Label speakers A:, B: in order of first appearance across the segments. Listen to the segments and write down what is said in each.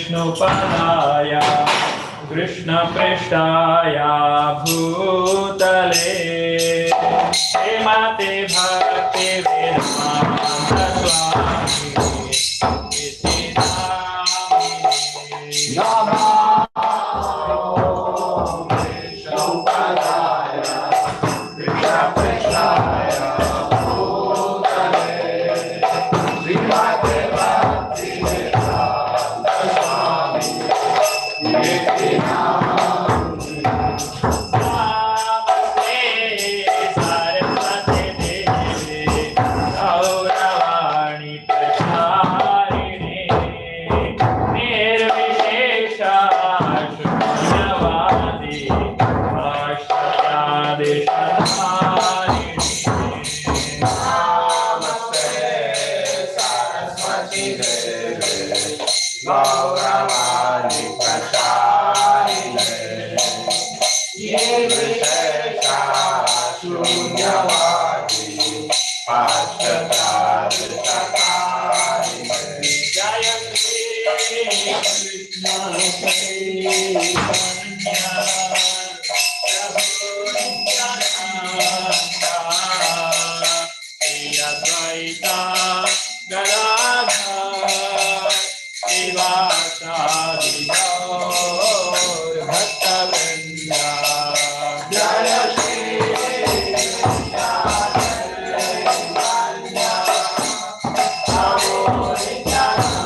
A: Vishnupadaya Krishna Prishtaya Bhutale Srimati Bhakti Vedanta Swami Iti Namini Namo Vishnupadaya Krishna Prishtaya Bhutale
B: Gauravani Prasarine Yevishesha Shunyavadi Pashtataritakarine Jaya Shri Krishna Chaitanya Prabhu Nityananda Shri Advaita Gadadhar Srivasadi Gaur Bhakta Vrinda Jaya Shri Krishna Chaitanya Prabhu Nityananda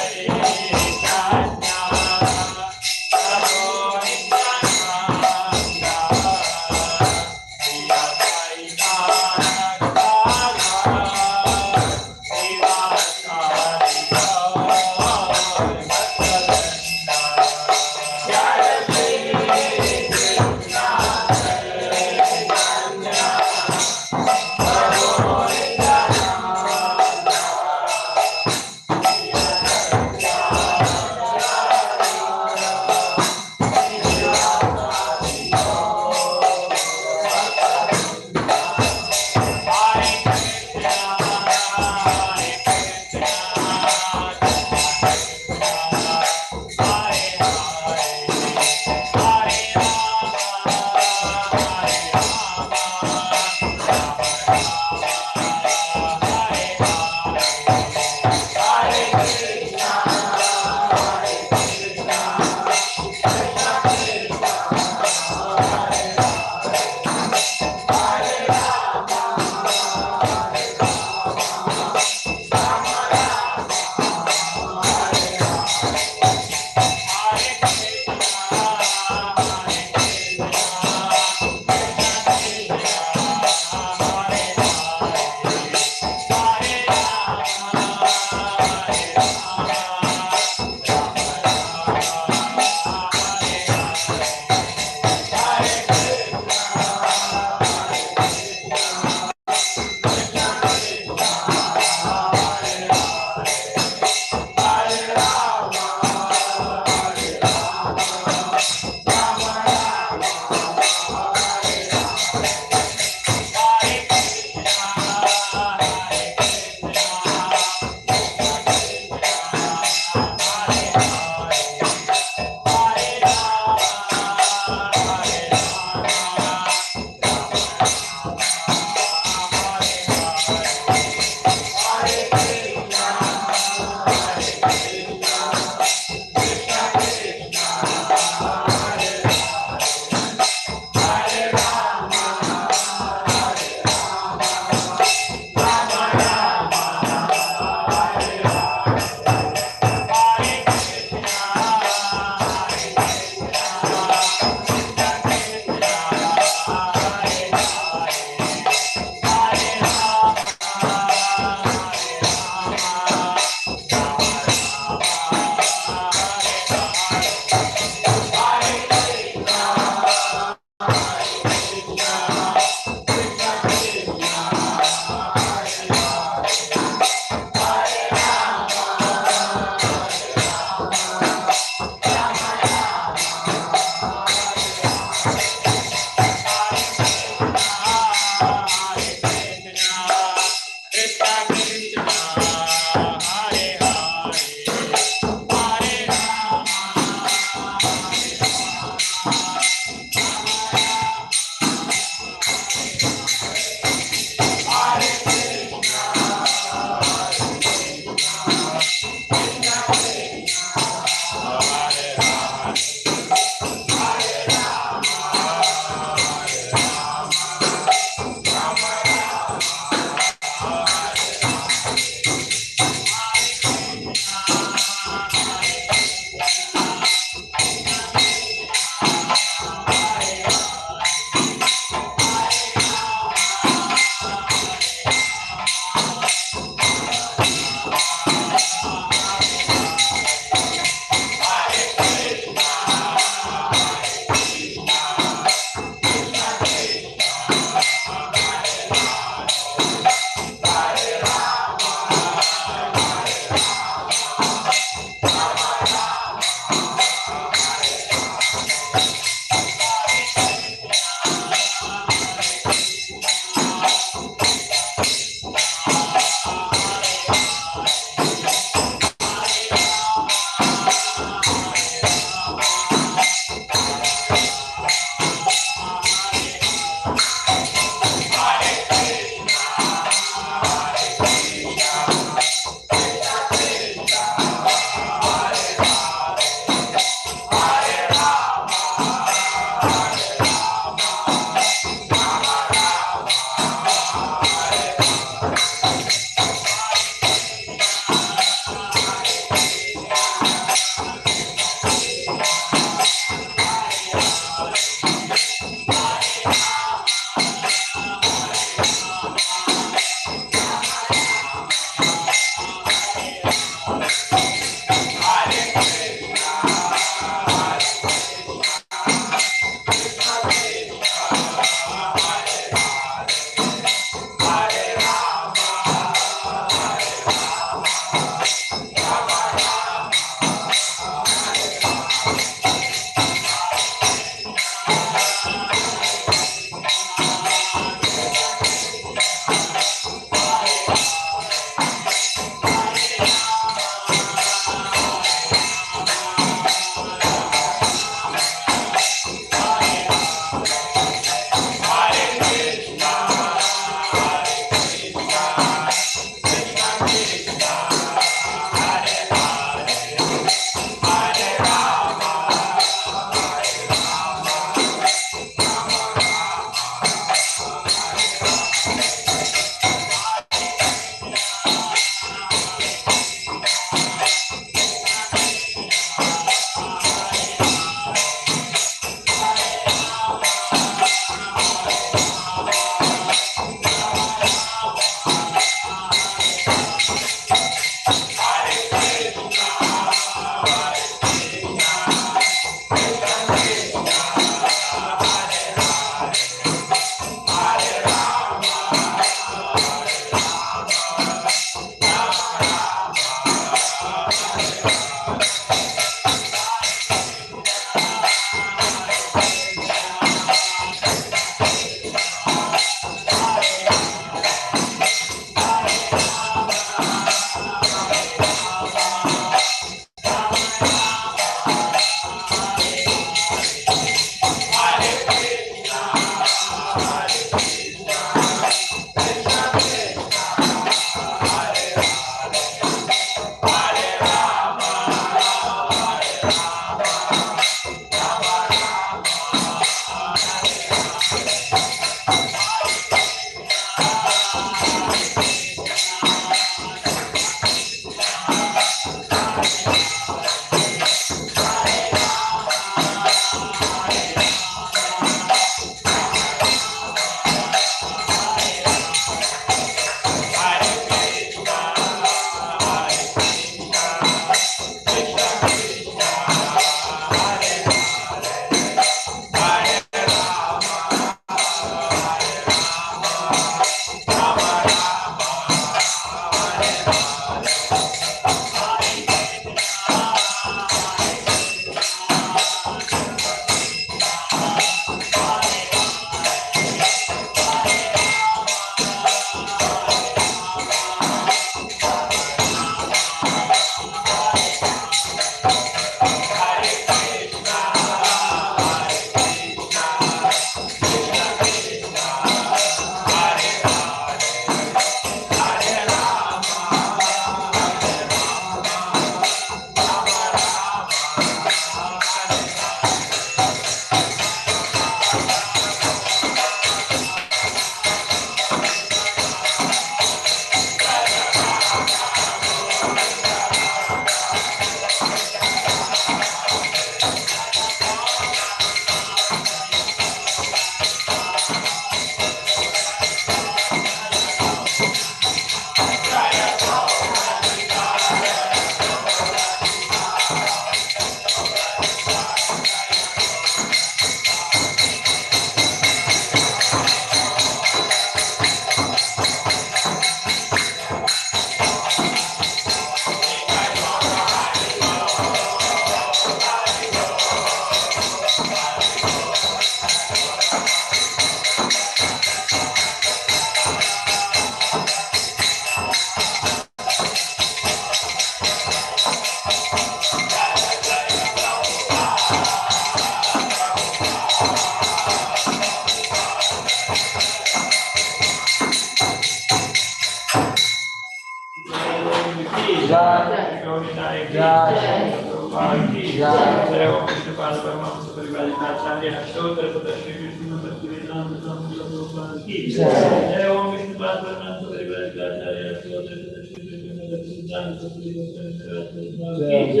A: की जय गोविंदाय की जय प्रभुपाद की जय ओम विष्णुपाद परमहंस परिव्राजकाचार्य अष्टोत्तर पद श्री विष्णु भक्ति वेदांत स्वामी प्रभुपाद की जय ओम विष्णुपाद परमहंस परिव्राजकाचार्य अष्टोत्तर पद श्री विष्णु भक्ति वेदांत स्वामी प्रभुपाद की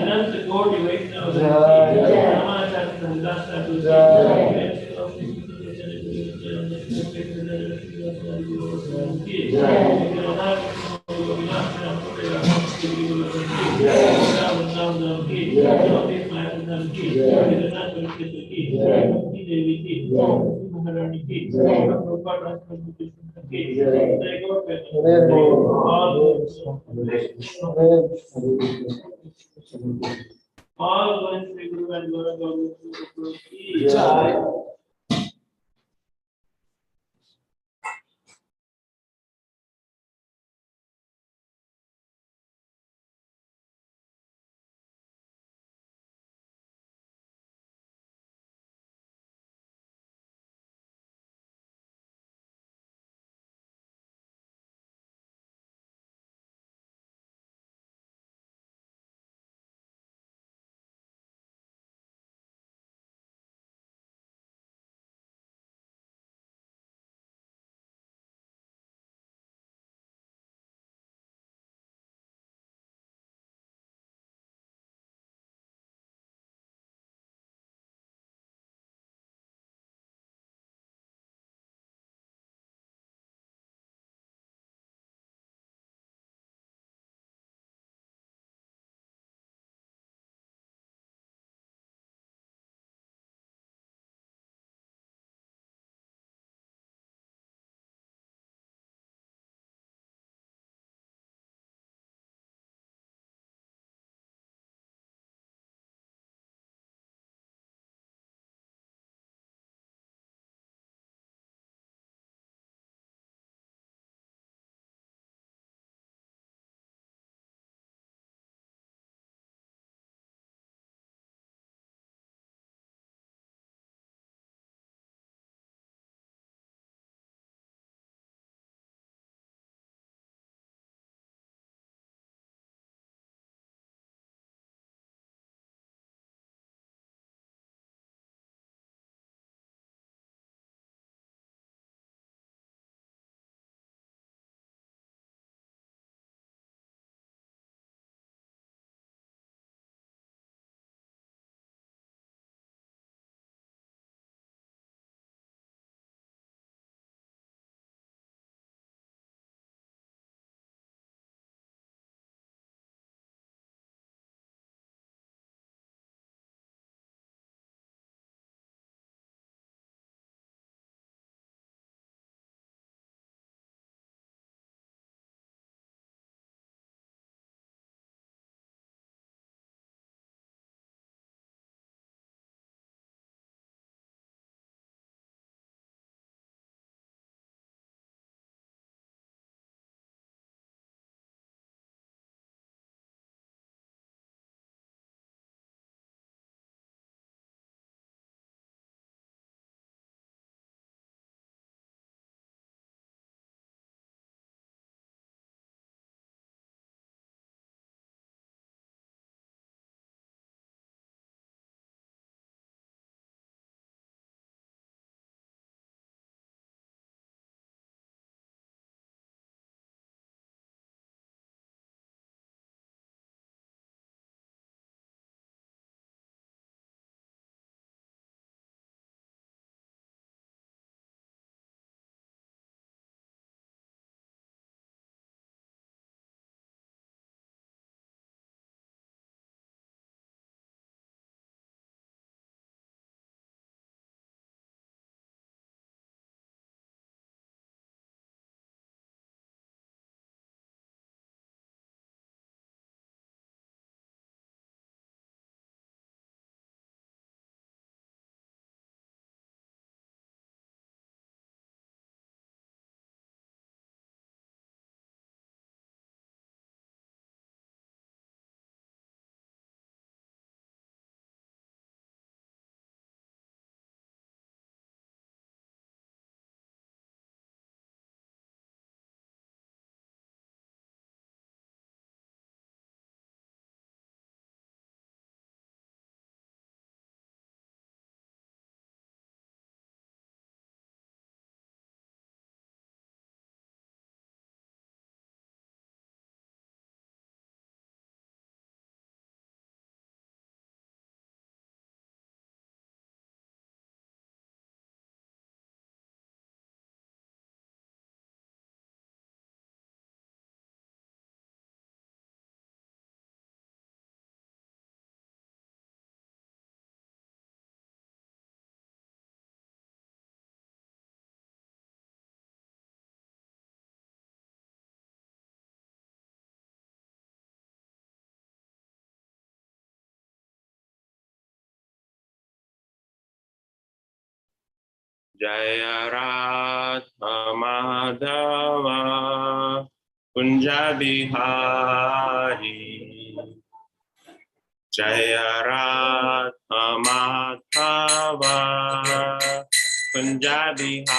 A: अनंत कोटि वैष्णव की Ramacharya Haridas Thakur all one Sri Guru and Guru Govinda Temple.
B: Jaya Radha Madhava Kunja Bihari Jaya Radha Madhava Kunja Bihari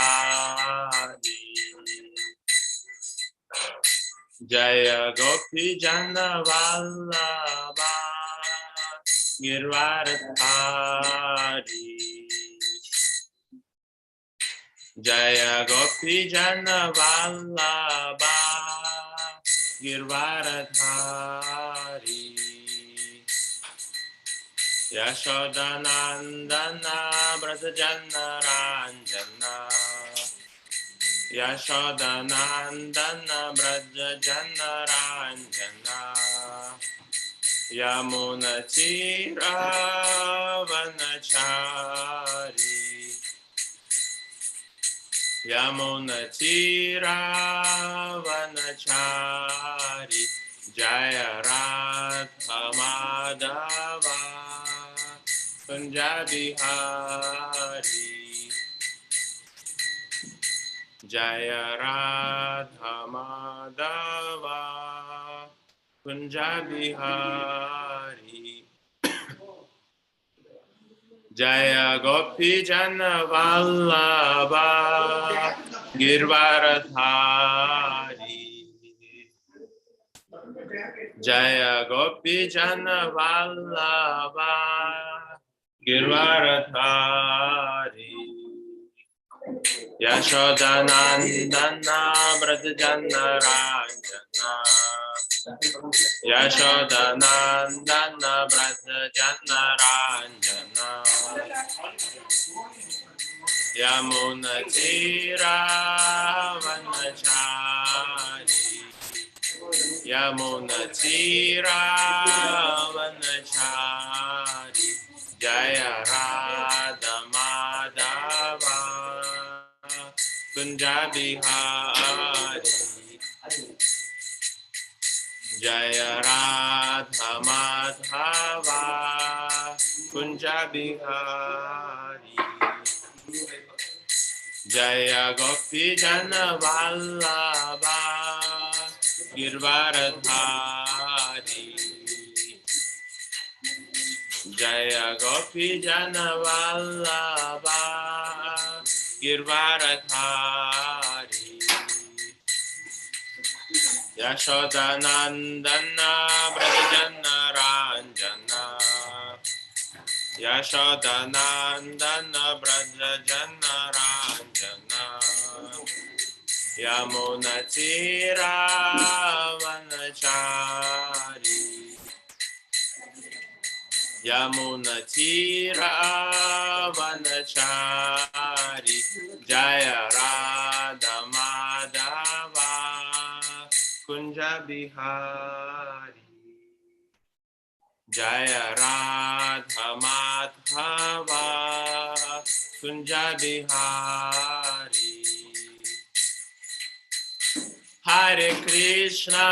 B: Jaya Gopi Jana Vallabha Girvaradhari Jaya Gopi Jana Vallabha Girvaradhari Yashodanandana Brajajana Ranjana Yashodanandana Brajajana Ranjana Yamuna Tira Vanachari Yamuna Tira Vanachari Jaya Radha Madhava Punjabi Hari Jaya Radha Madhava Punjabi Hari Jaya Gopi Jana Vallabha Girvaradhari Jaya Gopi Jana Vallabha Girvaradhari Yashodanandana Brajajana Ranjana Yashodanandana Brajajana Ranjana Yamuna Tira Vanachari Yamuna Tira Vanachari Jaya Radha Madhava Punjabi Hari Jaya Radha Madhava Punjabi Hari Jaya Gopi Jana Vallabha Girvaradhari Jaya Gopi Jana Vallabha Girvaradhari Yashodanandana Brajajana Ranjana Yashodanandana Brajajana Ranjana Yamuna Tira Vanachari Yamuna Tira Vanachari Jaya Radha Madhava Kunja Bihari Jaya Radha Madhava Kunja Bihari Hare Krishna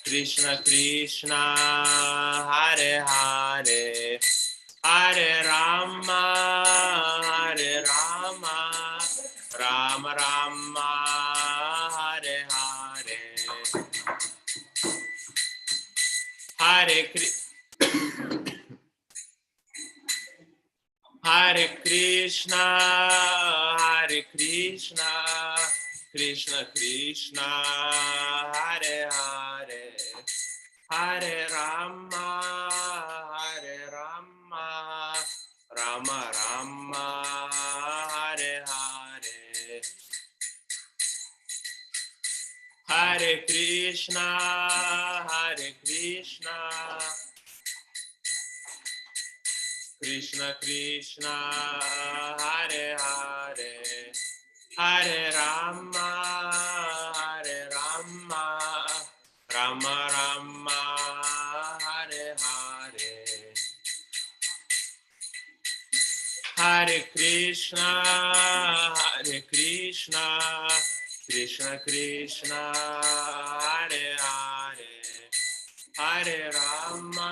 B: Krishna Krishna Hare Hare Hare Rama Rama Rama Hare Hare Hare Krishna Krishna Krishna Hare Hare Hare Rama Rama Rama Hare Hare Hare Krishna Krishna Krishna Hare Hare Hare Rama Rama Rama Hare Hare Hare Krishna Krishna Krishna Hare Hare Hare Rama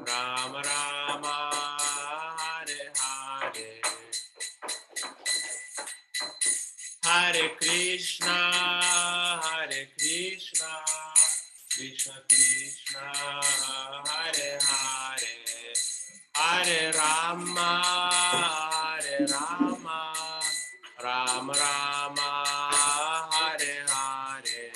B: Rama Hare Krishna, Krishna Krishna, Hare Hare, Hare Rama, Rama Rama, Hare Hare.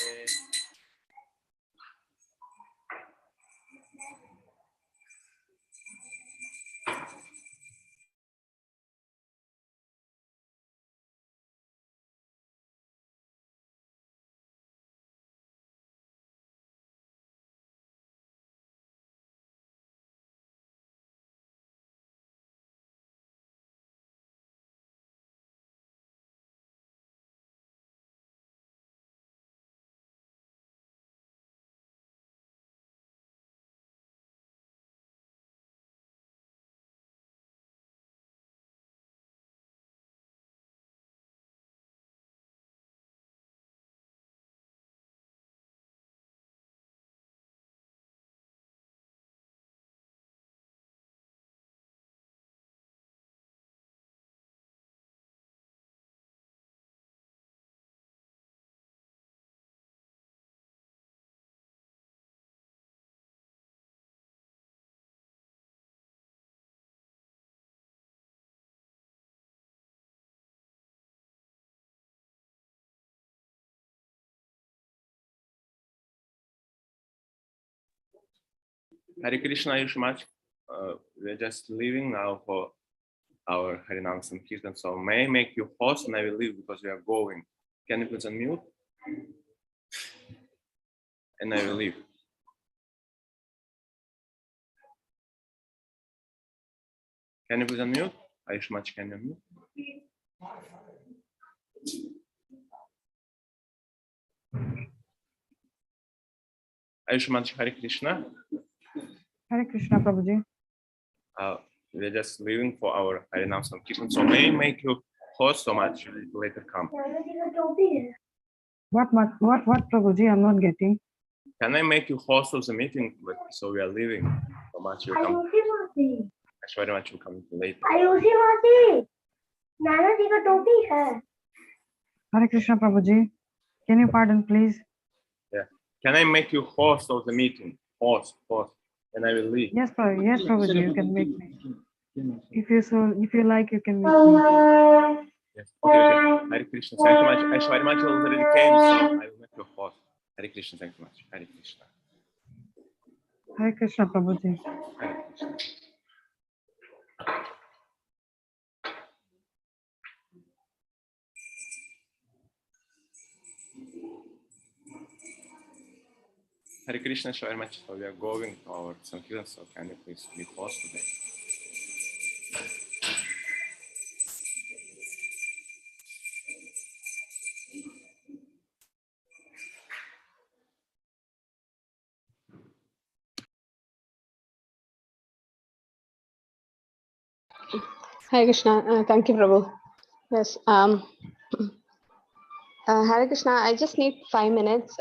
B: Hare Krishna, Yushmach. We're just leaving now for our Harinam Sankirtan. So may I make you host and I will leave because we are going. Can you please unmute? And I will leave. Can you please unmute? Ayushmach, can you unmute? Ayushmach, Hare Krishna.
C: Hare Krishna, Prabhuji.
B: We're just leaving for our Harinam Sankirtan. So may I make you host so much later come.
C: What, Prabhuji? I'm not getting.
B: Can I make you host of the meeting? So we are leaving. So much you come. Actually, very much will come later.
C: Hare Krishna, Prabhuji. Can you pardon, please?
B: Yeah. Can I make you host of the meeting? Host. And I will leave.
C: Yes, Prabhuji, you can make me. If you like, you can make me.
B: Yes. Okay. Hare Krishna. Thank you much. Actually, very much already came, so I will make you host. Hare Krishna. Thank you much. Hare Krishna.
C: Hare Krishna, Prabhuji.
B: Hare Krishna. Hare Krishna, so very much. So we are going to our Sankirtan, so can you please be host today?
D: Hare Krishna. Thank you, Prabhu. Yes. Hare Krishna. I just need 5 minutes.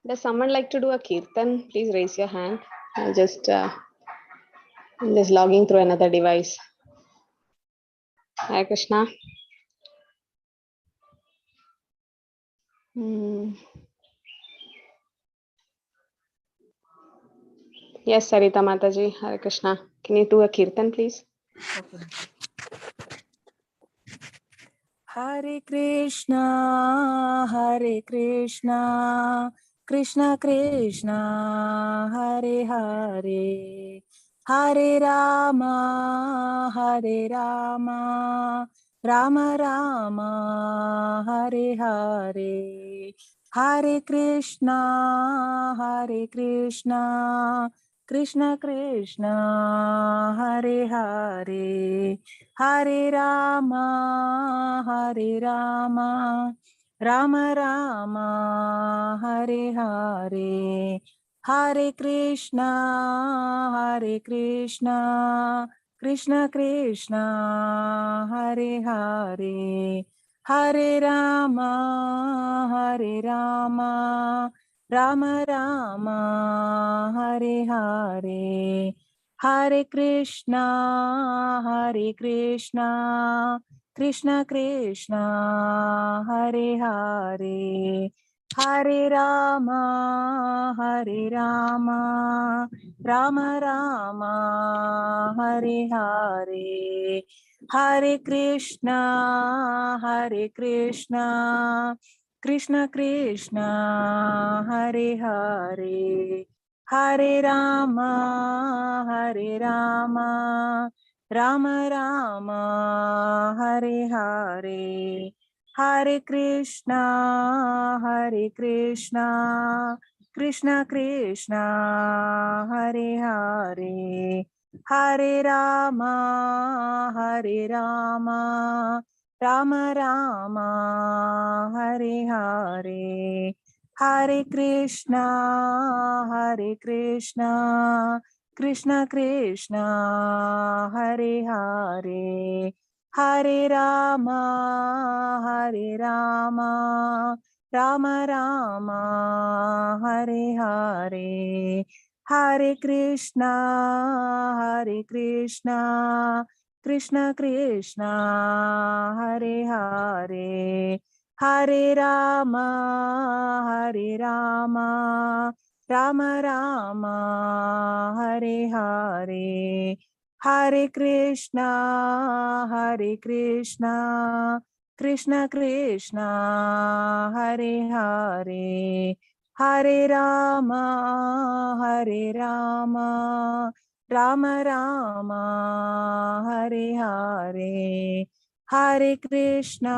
D: Does someone like to do a kirtan? Please raise your hand. I'm just logging through another device. Hare Krishna. Yes, Sarita Mataji. Hare Krishna. Can you do a kirtan, please?
E: Okay. Hare Krishna, Krishna Krishna, Hare Hare, Hare Rama, Rama Rama, Hare Hare, Hare Krishna, Krishna Krishna, Hare Hare, Hare Rama, Rama Rama, Hare Hare, Hare Krishna, Krishna Krishna, Hare Hare, Hare Rama, Rama Rama, Hare Hare, Hare Krishna, Krishna Krishna Hare Hare Hare Rama Rama Rama Hare Hare Hare Krishna Krishna Krishna Hare Hare Hare Rama Rama Rama Hare Hare Hare Krishna Krishna Krishna Hare Hare Hare Rama Rama Rama Hare Hare Hare Krishna Krishna Krishna Hare Hare Hare Rama Rama Rama Hare Hare Hare Krishna Krishna Krishna Hare Hare Hare Rama Rama Rama Hare Hare Hare Krishna Krishna Krishna Hare Hare Hare Rama Rama Rama Hare Hare Hare Krishna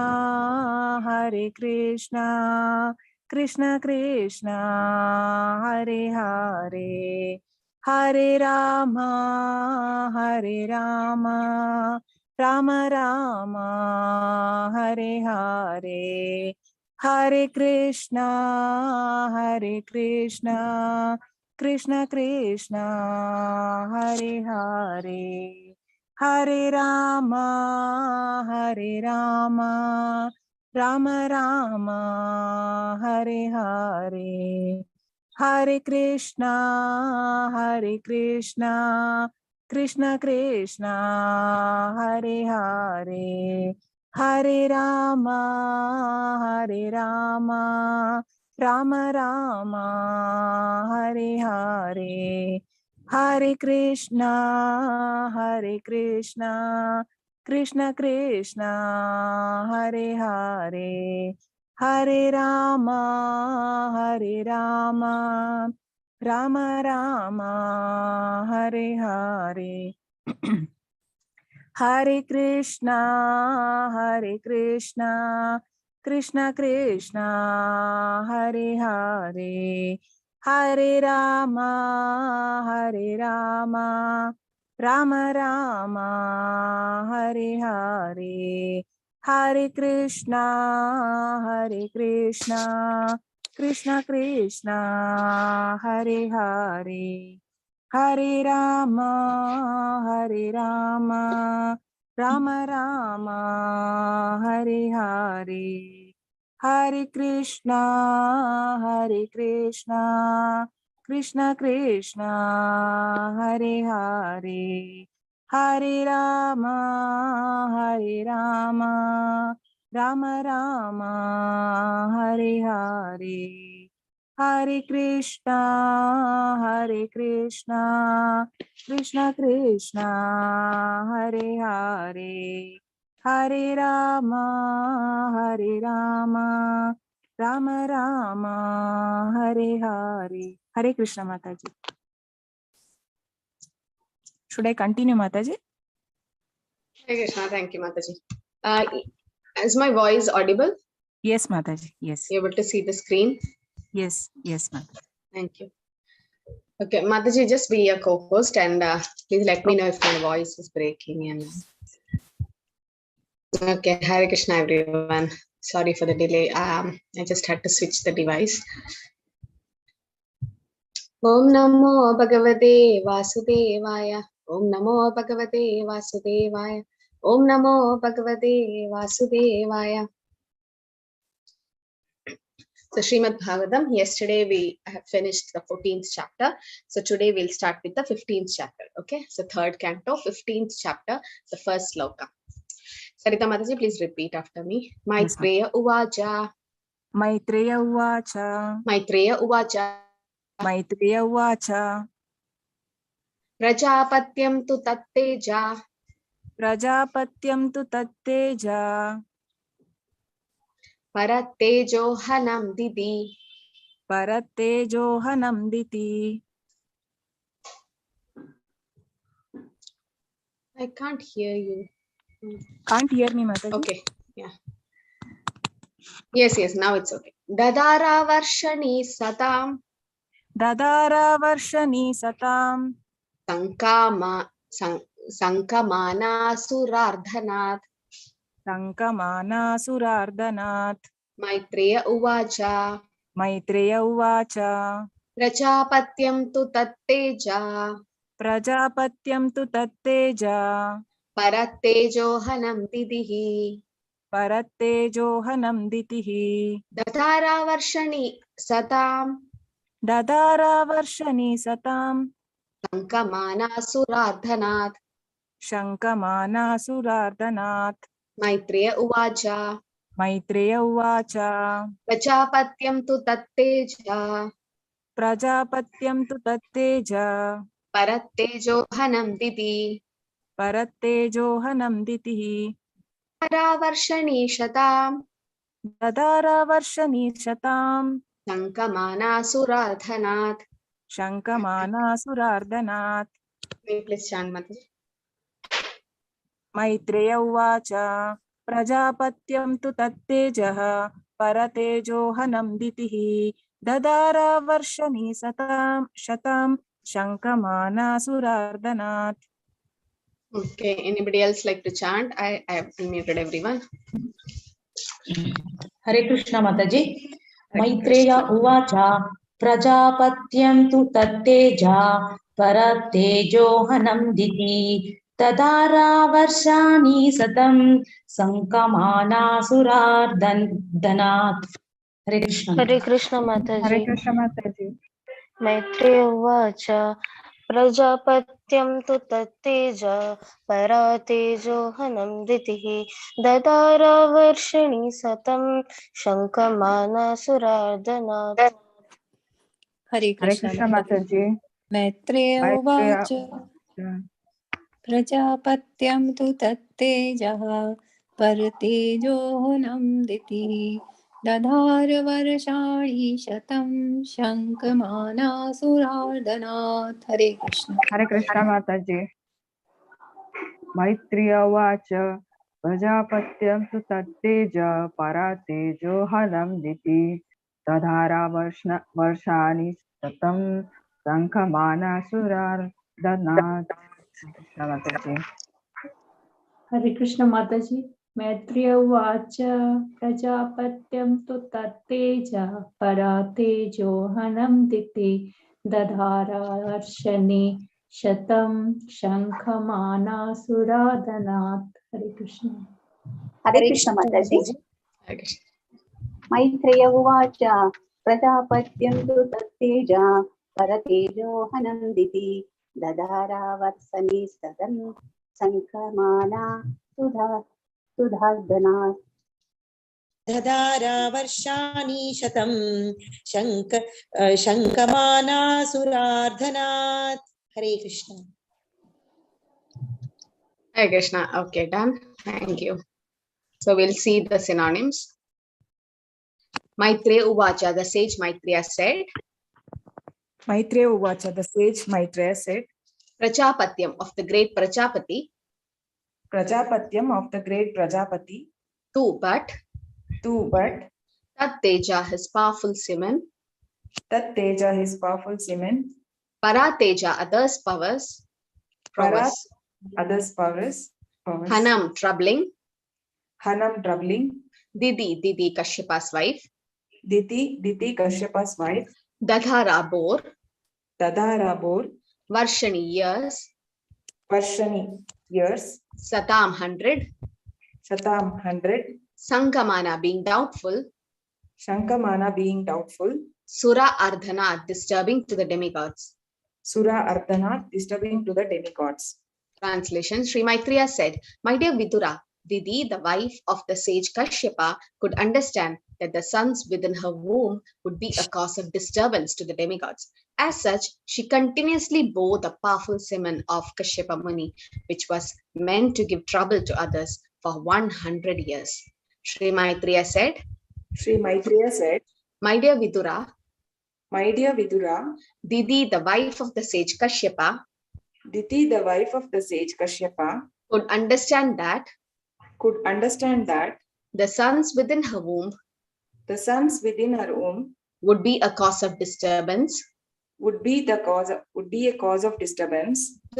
E: Krishna Krishna Hare Hare Hare Rama Rama Rama Hare Hare Hare Krishna Krishna Krishna Hare Hare Hare Rama Rama Rama Hare Hare Hare Krishna Krishna Krishna Hare Hare Hare Rama Rama Rama Hare Hare Hare Krishna Krishna Krishna Hare Hare Hare Rama Rama Rama Hare Hare Hare Krishna Krishna Krishna Hare Hare Hare Rama Rama Rama Hare Hare Hare Krishna Krishna Krishna Hare Hare Hare Rama Rama Rama Hare Hare Hare Krishna Krishna Krishna Hare Hare Hare Rama Rama Rama Hare Hare Hare Krishna Krishna Krishna Hare Hare Hare Rama Rama Rama Hare Hare Hare Krishna Mataji. Should I continue, Mataji?
D: Hare Krishna. Thank you, Mataji. Is my voice audible?
E: Yes, Mataji. Yes.
D: You able to see the screen?
E: Yes, Mataji.
D: Thank you. Okay, Mataji, just be a co-host and please let me know if my voice is breaking. And okay, Hare Krishna, everyone. Sorry for the delay. I just had to switch the device. Om Namo Bhagavate Vasudevaya. Om Namo Bhagavate Vasudevaya. Om Namo Bhagavate Vasudevaya. So Shrimad Bhagavatam, yesterday we have finished the 14th chapter. So today we'll start with the 15th chapter. Okay, so third canto, 15th chapter, the first sloka. Sarita Mataji, please repeat after me. Maitreya Uvacha.
E: Maitreya Uvacha.
D: Maitreya Uvacha.
E: Maitreya Uvacha.
D: Prajapatyam tu tatteja.
E: Prajapatyam tu tatteja.
D: Parattejo hanam didi.
E: Parattejo hanam diti.
D: I can't hear you.
E: Can't hear me, Mataji?
D: Okay, yeah. Yes, now it's okay. Dadara varshani satam.
E: Dadara varshani satam.
D: Sankamana surardhanat.
E: Sankamana surardhanat.
D: Maitreya Uvacha.
E: Maitreya Uvacha.
D: Prajapatyam tu tatteja.
E: Prajapatyam tu tatteja.
D: Parattejo hanam didihi.
E: Parattejo hanam ditihi.
D: Dadara varshani satam.
E: Dadara varshani satam.
D: Sankamana surardhanat.
E: Shankamana surardhanat.
D: Maitreya Uvacha.
E: Maitreya Uvacha.
D: Prajapatyam tu tatteja.
E: Prajapatyam tu tatteja.
D: Parattejo hanam didi.
E: Parattejo hanam ditihi.
D: Dadara varshani shatam.
E: Dadara varshani shatam.
D: Sankamana surardhanat.
E: Shankamana surardhanat.
D: Please chant Mataji.
E: Maitreya Uvacha. Prajapatyam tu tatteja. Paratejo hanam ditihi. Dadara varshani satam shatam. Shankamana surardhanat.
D: Okay, anybody else like to chant? I have muted everyone.
F: Hare Krishna Mataji. Maitreya Uvacha. Prajapatyam tu tatteja. Paratejo hanam diti. Tadara varshani satam. Sankamana surardhanat. Hare Krishna.
G: Hare Krishna
C: Hare
G: Mataji.
C: Krishna Mataji.
G: Maitreya Uvacha. Prajapatyam tu tatteja. Paratejo hanam ditihi. Dadara varshini satam. Shankamana surardhanat.
H: Hare
C: Hare
H: Krishna
C: Krishna
H: Mataji.
C: Mataji.
H: Maitreya
C: Maitreya.
H: Uvacha. Prajapatyam tu tatteja. Paratejo namditi. Dadhar varshani shatam. Shankamana surardhanat. Hare Krishna.
C: Hare Krishna Mataji. Maitreya Uvacha. Prajapatyam tu tatteja. Paratejo hanam diti. Tadhara varshani satam. Sankamana surardhanat. Krishna Mataji.
I: Hare Krishna Mataji. Maitreya Uvacha. Prajapatyam tu tatteja. Paratejo hanam diti. Dadhara varshani shatam. Shankhamana suradhanat. Hare Krishna.
J: Hare Krishna Mataji.
D: Hare Krishna.
J: Maitreya Uvacha. Prajapatyam tu tatteja. Paratejo hananditi. Dadara vatsani sadam. Sankamana sudhardhanat.
F: Dadara varshani shatam. Shankamana surardhanat. Hare Krishna.
D: Hare Krishna. Okay, done. Thank you. So we'll see the synonyms. Maitreya Uvacha, the sage Maitreya said.
E: Maitreya Uvacha, the sage Maitreya said.
D: Prajapatyam, of the great Prajapati.
E: Prajapatyam, of the great Prajapati.
D: Two, but. Tat Teja, his powerful semen.
E: Tat Teja, his powerful semen.
D: Parateja, others' powers. Prowess.
E: Others' powers.
D: Hanam, troubling.
E: Hanam, troubling.
D: Didi, Kashyapa's wife.
E: Diti, Kashyapa's wife.
D: Dadhara, bore. Varshani, years. Satam, 100. Sankamana, being doubtful. Sura Ardhana, disturbing to the demigods. Translation. Sri Maitreya said, My dear Vidura, Didi, the wife of the sage Kashyapa, could understand that the sons within her womb would be a cause of disturbance to the demigods. As such, she continuously bore the powerful semen of Kashyapa Muni, which was meant to give trouble to others for 100 years. Sri Maitreya said, My dear Vidura, Didi, the wife of the sage Kashyapa, could understand that the sons within her womb would be a cause of disturbance to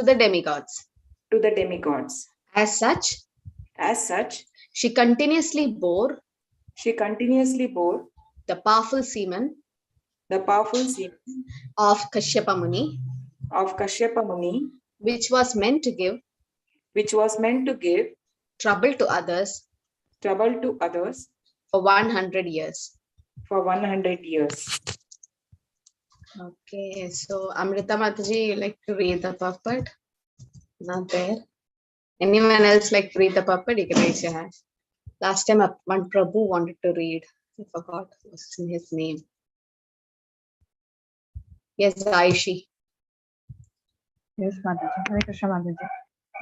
D: the demigods. As such, she continuously bore the powerful semen of Kashyapa Muni, which was meant to give trouble to others for 100 years. Okay, so Amrita Mataji, you like to read the puppet? Not there. Anyone else like to read the puppet? You can raise your hand. Last time one Prabhu wanted to read. I forgot what's in his name. Yes, Aishi.
C: Yes, Mataji. Hare Krishna, Mataji.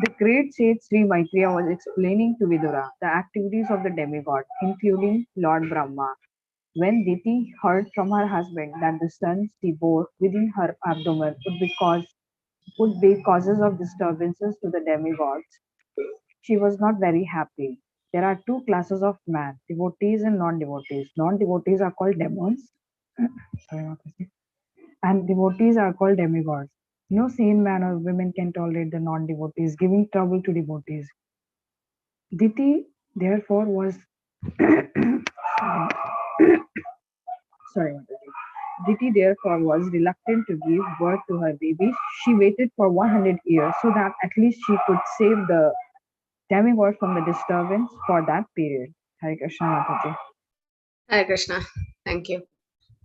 C: The great sage Sri Maitreya was explaining to Vidura the activities of the demigod, including Lord Brahma. When Diti heard from her husband that the sons she bore within her abdomen would be causes of disturbances to the demigods, she was not very happy. There are two classes of man, devotees and non-devotees. Non-devotees are called demons, and devotees are called demigods. No sane man or woman can tolerate the non-devotees, giving trouble to devotees. Diti, therefore, was Diti therefore was reluctant to give birth to her baby. She waited for 100 years so that at least she could save the demigod from the disturbance for that period. Hare Krishna, Mataji.
D: Hare Krishna. Thank you.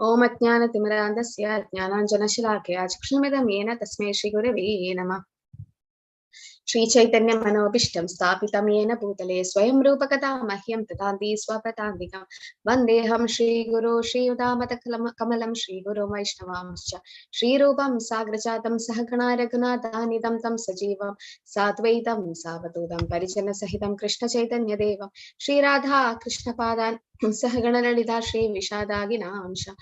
D: Om Ajnana Timirandasya Jnananjanashalakya Chakshmidam Yena Tasmai Shri Gurave Namah. Shri Chaitanya Manobishtam Stapitam Yena Bhutale Swayam Rupakata Mahyam Tadanti Swapatandikam Vandeham Shri Guru Shri Udamata Kamalam Shri Guru Vaishnavamscha Shri Rupam Sagrajatam Sahagana Raghunathanidam Tam Sajivam Satvaitam Savadudam Parijana Sahitam Krishna Chaitanya Devam Shri Radha Krishna Padan Sahagana Lalita Shri Vishadaginamsha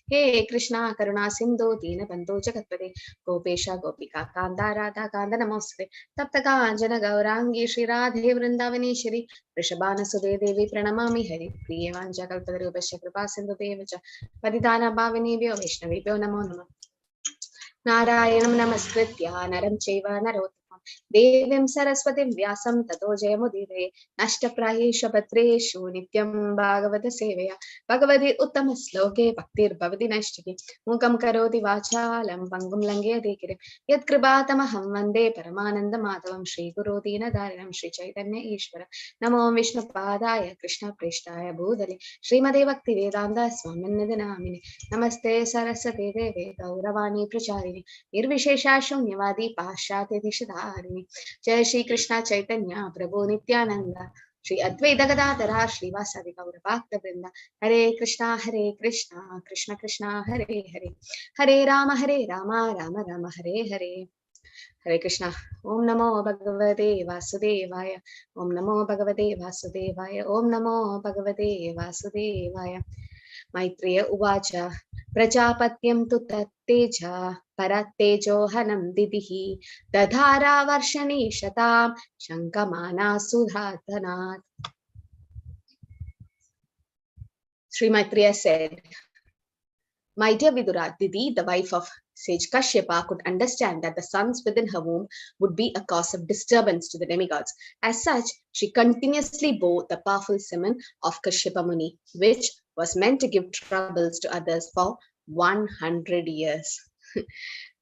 D: He Krishna Karuna Sindhu Dina Bandhu Jagatpade Gopesha Gopika Kanda Radha Kanda Namaste Tapta Kanjana Gaurangi Shri Radhe Vrindavaneshwari Vrishabhana Sudhe Devi Pranamami Hari Priya Vanja Kalpatarubhasya Kripa Sindhu Devacha Padidana Bhavanebhyo Vaishnavibhyo Namo Namah Narayanam Namaskritya Naram Chaiva Narottamam Devim Saraswatim Vyasam Tato Jayamudire Nashtaprayesha Patreshu Nityam Bhagavata Sevaya Bhagavati Uttama Sloke Bhaktir Bhavati Nashtaki Mukam Karoti Vachalam Pangum Lange Dekire Yat Kripatamaham Vande Paramananda Madhavam Shri Guru Dina Dharanam Shri Chaitanya Ishvara Namo Vishnu Padaya Krishna Prishtaya Bhudale Srimade Bhakti Vedanta Swaminidhanamini Namaste Saraswati Deve Gauravani Pracharini Nirvishesha Shunyavadi Pashyate Dishadharini Jai Shri Krishna Chaitanya Prabhu Nityananda Shri Advaita Gadadhara Shri Vasadi Gaura Bhakta Vrinda Hare Krishna Krishna Krishna Hare Hare Hare Rama Rama Rama Hare Hare Hare Krishna Om Namo Bhagavate Vasudevaya Om Namo Bhagavate Vasudevaya Om Namo Bhagavate Vasudevaya Maitreya Uvacha Prajapatyam tu tatteja Parattejo hanam didihi Dadhara varshani shatam Shankamana sudhatanat. Sri Maitreya said, My dear Vidura, Didi, the wife of sage Kashyapa, could understand that the sons within her womb would be a cause of disturbance to the demigods. As such, she continuously bore the powerful semen of Kashyapa Muni, which was meant to give troubles to others for 100 years.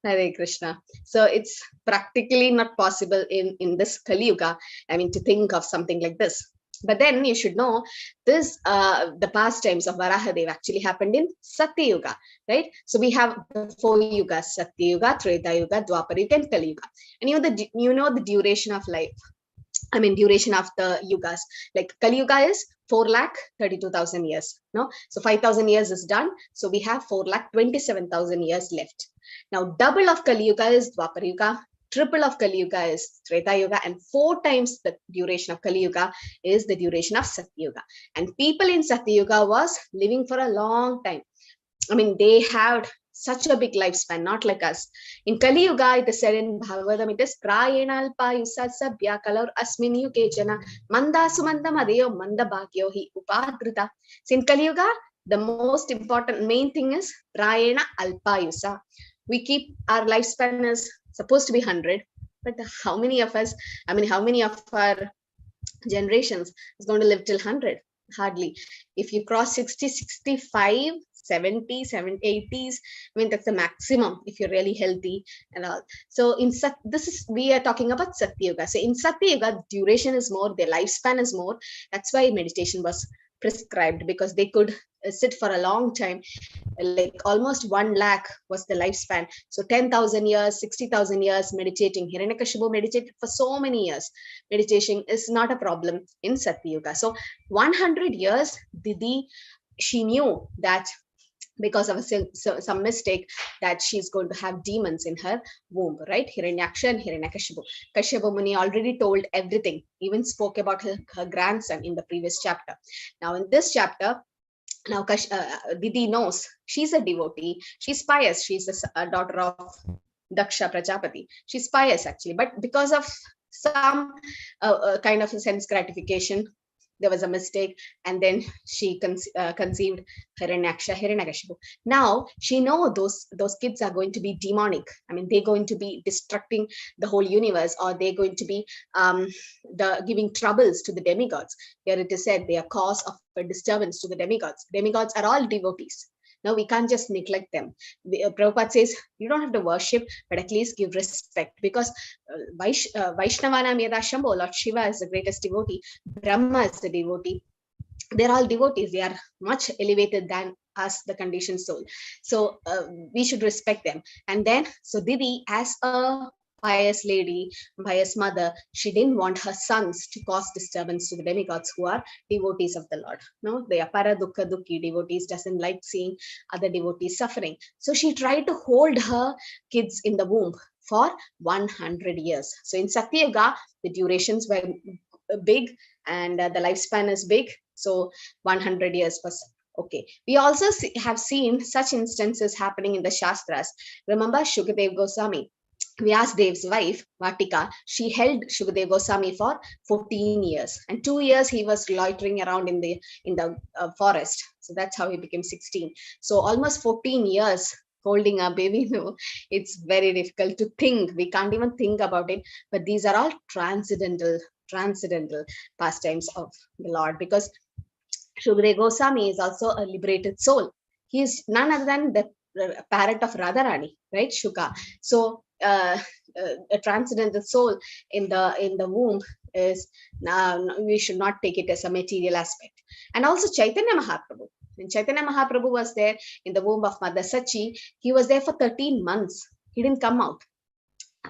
D: Hare Krishna. So it's practically not possible in this Kali Yuga, to think of something like this. But then you should know this, the pastimes of Varahadev actually happened in Satya Yuga, right? So we have the 4 yugas, Satya Yuga, Treta Yuga, Dwapara Yuga, and Kali Yuga. And you know the duration of life. I mean, duration of the yugas. Like Kali Yuga is 4,32,000 years. No, so 5,000 years is done. So we have 4,27,000 years left. Now, double of Kali Yuga is Dwapar Yuga. Triple of Kali Yuga is Treta Yuga, and 4 times the duration of Kali Yuga is the duration of Satya Yuga. And people in Satya Yuga was living for a long time. I mean, they had such a big lifespan, not like us. In Kali Yuga, it is said in Bhagavatam, it is Prayena Alpa Yusa Sabya Kalor Asmin Yuge Jana Manda Sumanda Madeo Manda Bhagyo Hi Upadrita. So in Kali Yuga, the most important main thing is Prayena Alpa Yusa. We keep our lifespan is supposed to be 100, but how many of us, I mean, how many of our generations is going to live till 100? Hardly. If you cross 60, 65, 70, 80s, I mean, that's the maximum if you're really healthy and all. So in we are talking about Satya Yuga. So in Satya Yuga, duration is more, their lifespan is more. That's why meditation was prescribed, because they could sit for a long time. Like almost 1 lakh was the lifespan. So 10,000 years, 60,000 years meditating. Hiranyakashipu meditated for so many years. Meditation is not a problem in Satya Yuga. So 100 years, Didi, she knew that because of some mistake that she's going to have demons in her womb, right? Hiranyaksha and Hiranyakashipu. Kashyapa Muni already told everything, even spoke about her grandson in the previous chapter. Now in this chapter, now Didi knows she's a devotee, she's pious, she's a daughter of Daksha Prajapati. She's pious actually, but because of some kind of a sense gratification, there was a mistake, and then she conceived Hiranyakashipu. Now she knows those kids are going to be demonic. I mean, they're going to be destructing the whole universe, or they're going to be giving troubles to the demigods. Here it is said they are cause of a disturbance to the demigods. Demigods are all devotees. Now we can't just neglect them. Prabhupada says you don't have to worship, but at least give respect, because Vaishnavanam Yada Shambho, Lord Shiva is the greatest devotee, Brahma is the devotee. They're all devotees. They are much elevated than us, the conditioned soul. So we should respect them. And then, so Didi, as a pious lady, pious mother, she didn't want her sons to cause disturbance to the demigods who are devotees of the Lord. No, they are paradukha dukhi devotees, doesn't like seeing other devotees suffering. So she tried to hold her kids in the womb for 100 years. So in Satya Yuga, the durations were big, and the lifespan is big. So 100 years was okay. We also have seen such instances happening in the Shastras. Remember Shukadev Goswami, Vyasdev's wife, Vatika, she held Shukadev Goswami for 14 years. And 2 years he was loitering around in the forest. So that's how he became 16. So almost 14 years holding a baby. No, it's very difficult to think. We can't even think about it. But these are all transcendental pastimes of the Lord, because Shukadev Goswami is also a liberated soul. He is none other than the parent of Radharani, right? Shuka. So a transcendental soul in the womb is, we should not take it as a material aspect. And also Chaitanya Mahaprabhu. When Chaitanya Mahaprabhu was there in the womb of Mother Sachi, he was there for 13 months. He didn't come out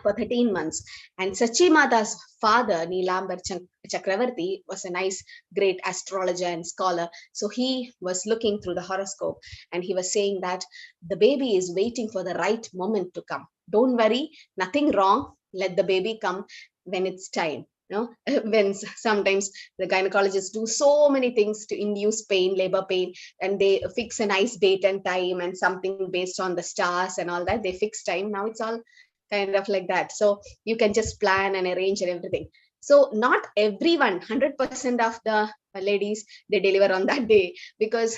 D: for 13 months. And Sachi Mata's father, Neelambar Chakravarti, was a nice, great astrologer and scholar. So he was looking through the horoscope, and he was saying that the baby is waiting for the right moment to come. Don't worry, nothing wrong. Let the baby come when it's time. No, when sometimes the gynecologists do so many things to induce pain, labor pain, and they fix a nice date and time and something based on the stars and all that. They fix time. Now it's all kind of like that. So you can just plan and arrange and everything. So not everyone, 100% of the ladies, they deliver on that day, because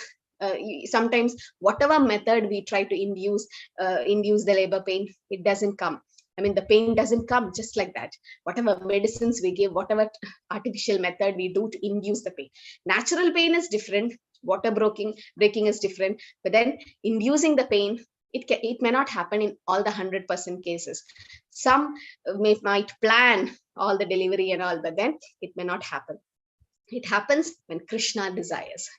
D: sometimes whatever method we try to induce the labor pain, it doesn't come. I mean, the pain doesn't come just like that. Whatever medicines we give, whatever artificial method we do to induce the pain. Natural pain is different. Water breaking is different. But then inducing the pain, it may not happen in all the 100% cases. Some might plan all the delivery and all, but then it may not happen. It happens when Krishna desires.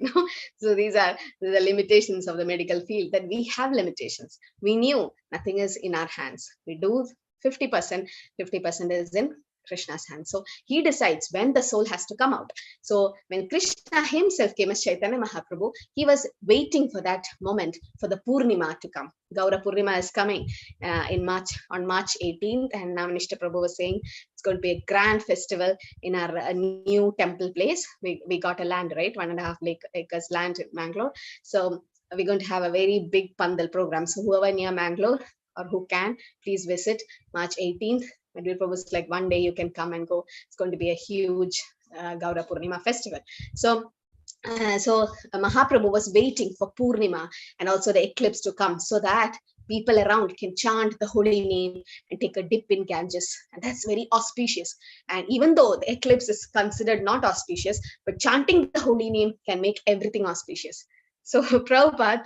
D: So these are the limitations of the medical field, that we have limitations. We knew nothing is in our hands. We do 50%, 50% is in Krishna's hand. So he decides when the soul has to come out. So when Krishna himself came as Chaitanya Mahaprabhu, he was waiting for that moment for the Purnima to come. Gaura Purnima is coming in March, on March 18th, and Namanishta Prabhu was saying it's going to be a grand festival in our new temple place. We got a land, right? 1.5 acres land in Mangalore. So we're going to have a very big Pandal program. So whoever near Mangalore or who can, please visit March 18th. Madhuri Prabhu was like, one day you can come and go. It's going to be a huge Gaura Purnima festival. So Mahaprabhu was waiting for Purnima and also the eclipse to come so that people around can chant the holy name and take a dip in Ganges. And that's very auspicious. And even though the eclipse is considered not auspicious, but chanting the holy name can make everything auspicious. So Prabhupada,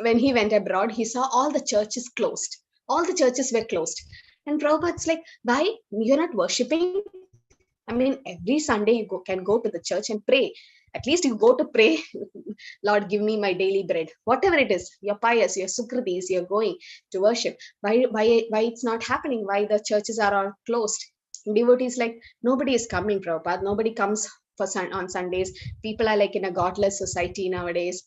D: when he went abroad, he saw all the churches closed. All the churches were closed. And Prabhupada's like, why? You're not worshipping? I mean, every Sunday you can go to the church and pray. At least you go to pray, Lord, give me my daily bread. Whatever it is, you're pious, you're sukritis, you're going to worship. Why it's not happening? Why the churches are all closed? Devotees like, nobody is coming, Prabhupada. Nobody comes on Sundays. People are like in a godless society nowadays.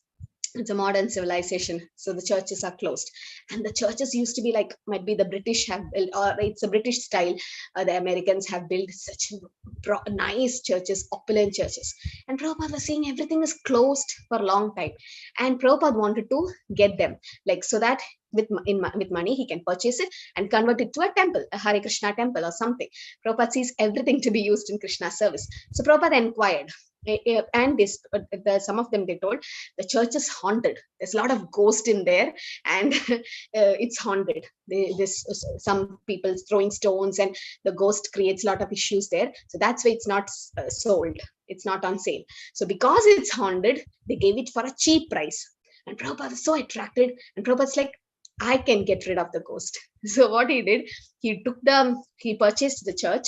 D: It's a modern civilization, so the churches are closed. And the churches used to be like, might be the British have built, or it's a British style. The Americans have built such nice churches, opulent churches. And Prabhupada was saying everything is closed for a long time. And Prabhupada wanted to get them, like, so that with money he can purchase it and convert it to a temple, a Hare Krishna temple or something. Prabhupada sees everything to be used in Krishna service. So Prabhupada inquired. And some of them, they told the church is haunted. There's a lot of ghost in there, and it's haunted. Some people throwing stones, and the ghost creates a lot of issues there. So that's why it's not sold. It's not on sale. So because it's haunted, they gave it for a cheap price. And Prabhupada was so attracted, and Prabhupada's like, I can get rid of the ghost. So what he did, he purchased the church,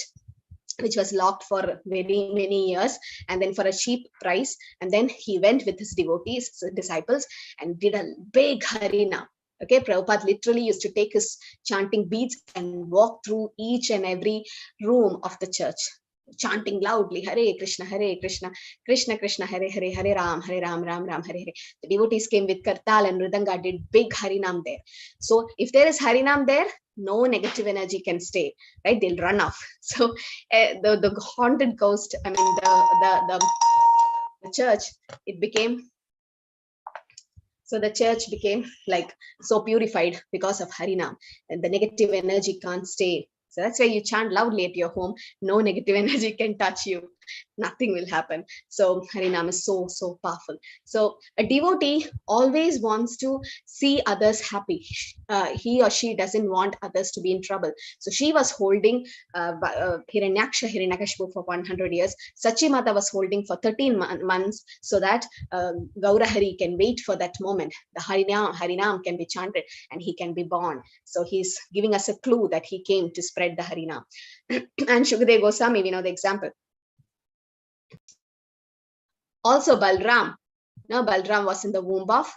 D: which was locked for many, many years, and then for a cheap price. And then he went with his devotees, disciples, and did a big Harinam. Okay, Prabhupada literally used to take his chanting beads and walk through each and every room of the church, chanting loudly, Hare Krishna, Krishna Krishna, Hare Hare, Hare Ram, Ram Ram, Hare Hare. The devotees came with Kartal and Mridanga, did big Harinam there. So if there is Harinam there, no negative energy can stay, right? They'll run off. So the haunted ghost, I mean, the church, it became, so the church became like so purified because of Harinam, and the negative energy can't stay. So that's why you chant loudly at your home. No negative energy can touch you. Nothing will happen. So Harinam is so, so powerful. So a devotee always wants to see others happy. He or she doesn't want others to be in trouble. So she was holding Hiranyakashipu for 100 years. Sachimata was holding for 13 months so that Gaurahari can wait for that moment. The Harinam can be chanted and he can be born. So he's giving us a clue that he came to spread the Harinam. And Shukadeva Goswami, we know the example. Also Balram. Now Balram was in the womb of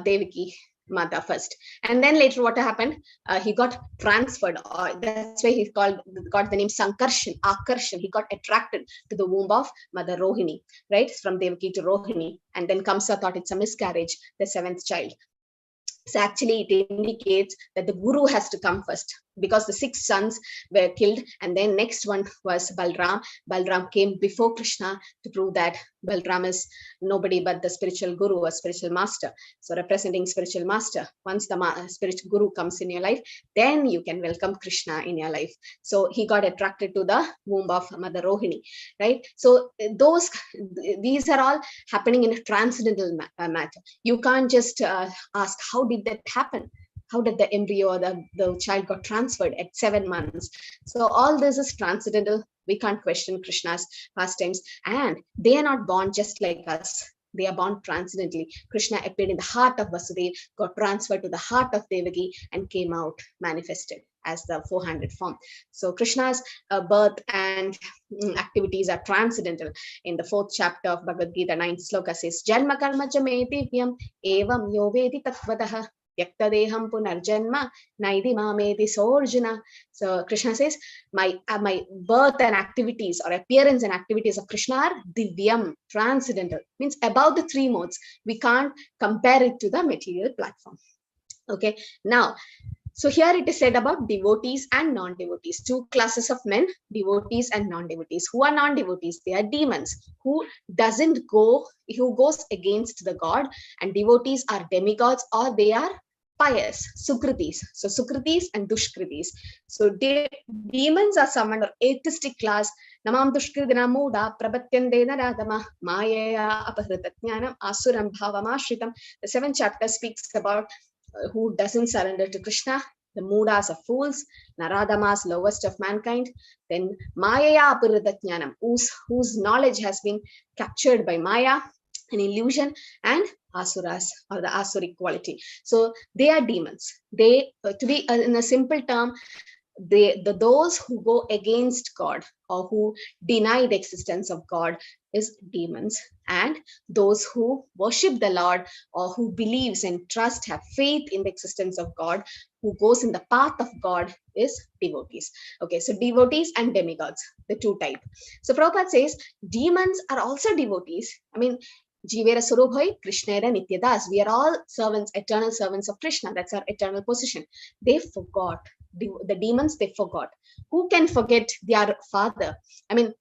D: Devaki Mata first. And then later what happened? He got transferred. That's why he got the name Sankarshan, Akarshan. He got attracted to the womb of Mother Rohini, right? From Devaki to Rohini. And then Kamsa thought it's a miscarriage, the 7th child. So actually it indicates that the guru has to come first, because the 6 sons were killed, and then next one was Balram. Balram came before Krishna to prove that Balram is nobody but the spiritual guru or spiritual master. So representing spiritual master. Once the spiritual guru comes in your life, then you can welcome Krishna in your life. So he got attracted to the womb of Mother Rohini, right? So these are all happening in a transcendental matter. You can't just ask, how did that happen? How did the embryo or the child got transferred at 7 months? So all this is transcendental. We can't question Krishna's pastimes, and they are not born just like us. They are born transcendently. Krishna appeared in the heart of Vasudeva, got transferred to the heart of Devaki, and came out manifested as the 400 form. So Krishna's birth and activities are transcendental. In the 4th chapter of Bhagavad Gita, 9th sloka says, Janma karma cha me divyam evam yo vedi tatvadaha Yaktadeham punarjanma naidi mameti sorjuna. So Krishna says, my birth and activities or appearance and activities of Krishna are divyam, transcendental, means above the three modes. We can't compare it to the material platform. Okay, now, so here it is said about devotees and non-devotees, two classes of men, devotees and non-devotees. Who are non-devotees? They are demons who goes against the God, and devotees are demigods or they are pious, sukritis. So sukritis and dushkritis. So demons are summoned, or atheistic class. Namam dushkridina muda prabatyandena radama mayaya apahritatnyanam asuram bhavamashritam. The 7th chapter speaks about who doesn't surrender to Krishna. The Mudas are fools, Naradamas, lowest of mankind. Then Mayaya Apuridatnyanam, whose knowledge has been captured by Maya, an illusion, and Asuras, or the Asuric quality. So they are demons. They, to be in a simple term, those who go against God or who deny the existence of God is demons, and those who worship the Lord or who believes and trust, have faith in the existence of God, who goes in the path of God, is devotees. Okay, so devotees and demigods, the two type. So Prabhupada says demons are also devotees. I mean, Jivera Surubhai, Krishnera Nityadas. We are all servants, eternal servants of Krishna. That's our eternal position. They forgot. The demons, they forgot. Who can forget their father? I mean,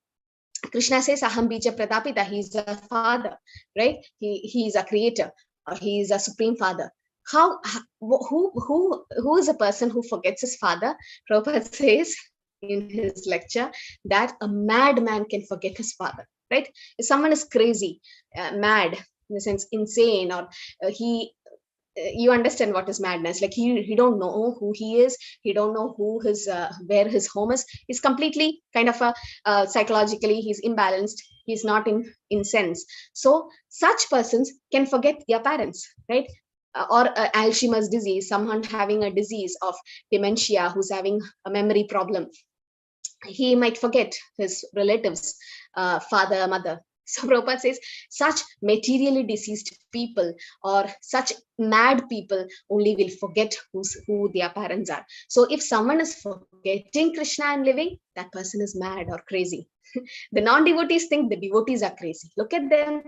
D: Krishna says, Aham Bija Pratapita, he is a father, right? He is a creator, or he is a supreme father. Who is a person who forgets his father? Prabhupada says in his lecture that a madman can forget his father, right? If someone is crazy, mad, in the sense insane, or you understand what is madness, like he don't know who he is, he don't know who his where his home is. He's completely kind of psychologically he's imbalanced, he's not in sense. So such persons can forget their parents, right? Or Alzheimer's disease, someone having a disease of dementia, who's having a memory problem, he might forget his relatives, father, mother. So Prabhupada says such materially diseased people or such mad people only will forget who their parents are. So if someone is forgetting Krishna and living, that person is mad or crazy. The non-devotees think the devotees are crazy. Look at them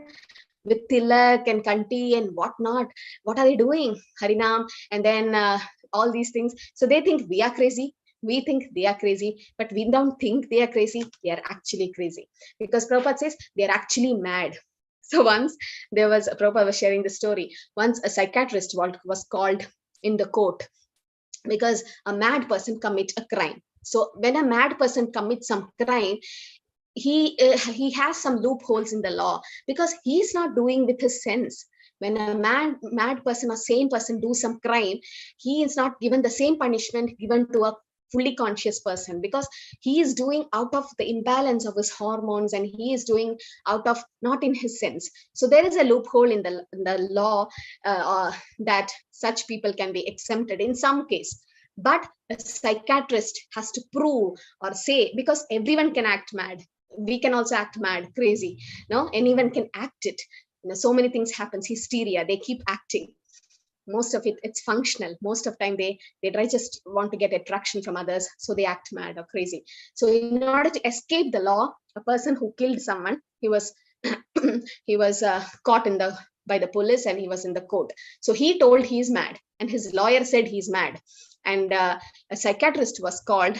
D: with tilak and kanti and whatnot. What are they doing? Harinam and then all these things. So they think we are crazy. We think they are crazy, but we don't think they are crazy. They are actually crazy, because Prabhupada says they are actually mad. So once Prabhupada was sharing the story. Once a psychiatrist was called in the court because a mad person commit a crime. So when a mad person commits some crime, he has some loopholes in the law, because he is not doing with his sense. When a mad person or sane person do some crime, he is not given the same punishment given to a fully conscious person, because he is doing out of the imbalance of his hormones, and he is doing out of not in his sense. So there is a loophole in the law that such people can be exempted in some case. But a psychiatrist has to prove or say, because everyone can act mad, we can also act mad, crazy, no, anyone can act it. So many things happens, hysteria, they keep acting. Most of it's functional. Most of time they try just want to get attraction from others, so they act mad or crazy. So in order to escape the law, a person who killed someone, he was caught by the police, and he was in the court. So he told he's mad, and his lawyer said he's mad, and a psychiatrist was called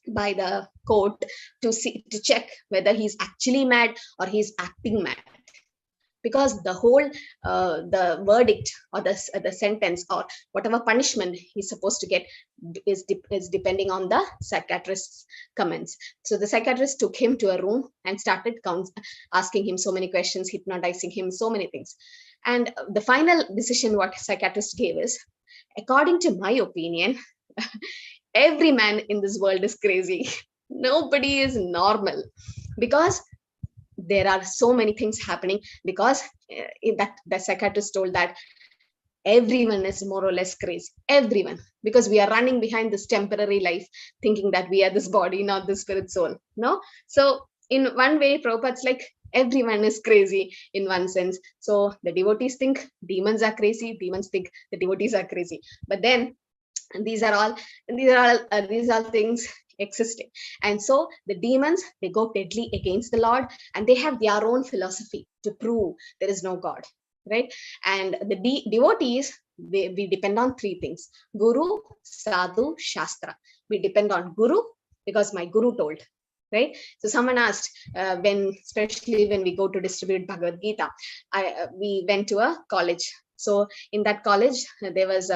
D: by the court to check whether he's actually mad or he's acting mad. Because the whole the verdict or the sentence or whatever punishment he's supposed to get is depending on the psychiatrist's comments. So the psychiatrist took him to a room and started asking him so many questions, hypnotizing him, so many things. And the final decision what psychiatrist gave is, according to my opinion, every man in this world is crazy. Nobody is normal, because there are so many things happening, because the psychiatrist told that everyone is more or less crazy, everyone, because we are running behind this temporary life thinking that we are this body, not the spirit soul. No, so in one way Prabhupada's like, Everyone is crazy in one sense. So the devotees think demons are crazy, demons think the devotees are crazy. But then these are all things existing. And so the demons, they go deadly against the Lord, and they have their own philosophy to prove there is no God, right? And the devotees, we depend on three things: Guru, Sadhu, Shastra. We depend on Guru because my Guru told, right? So someone asked, especially when we go to distribute Bhagavad Gita, we went to a college. So in that college, there was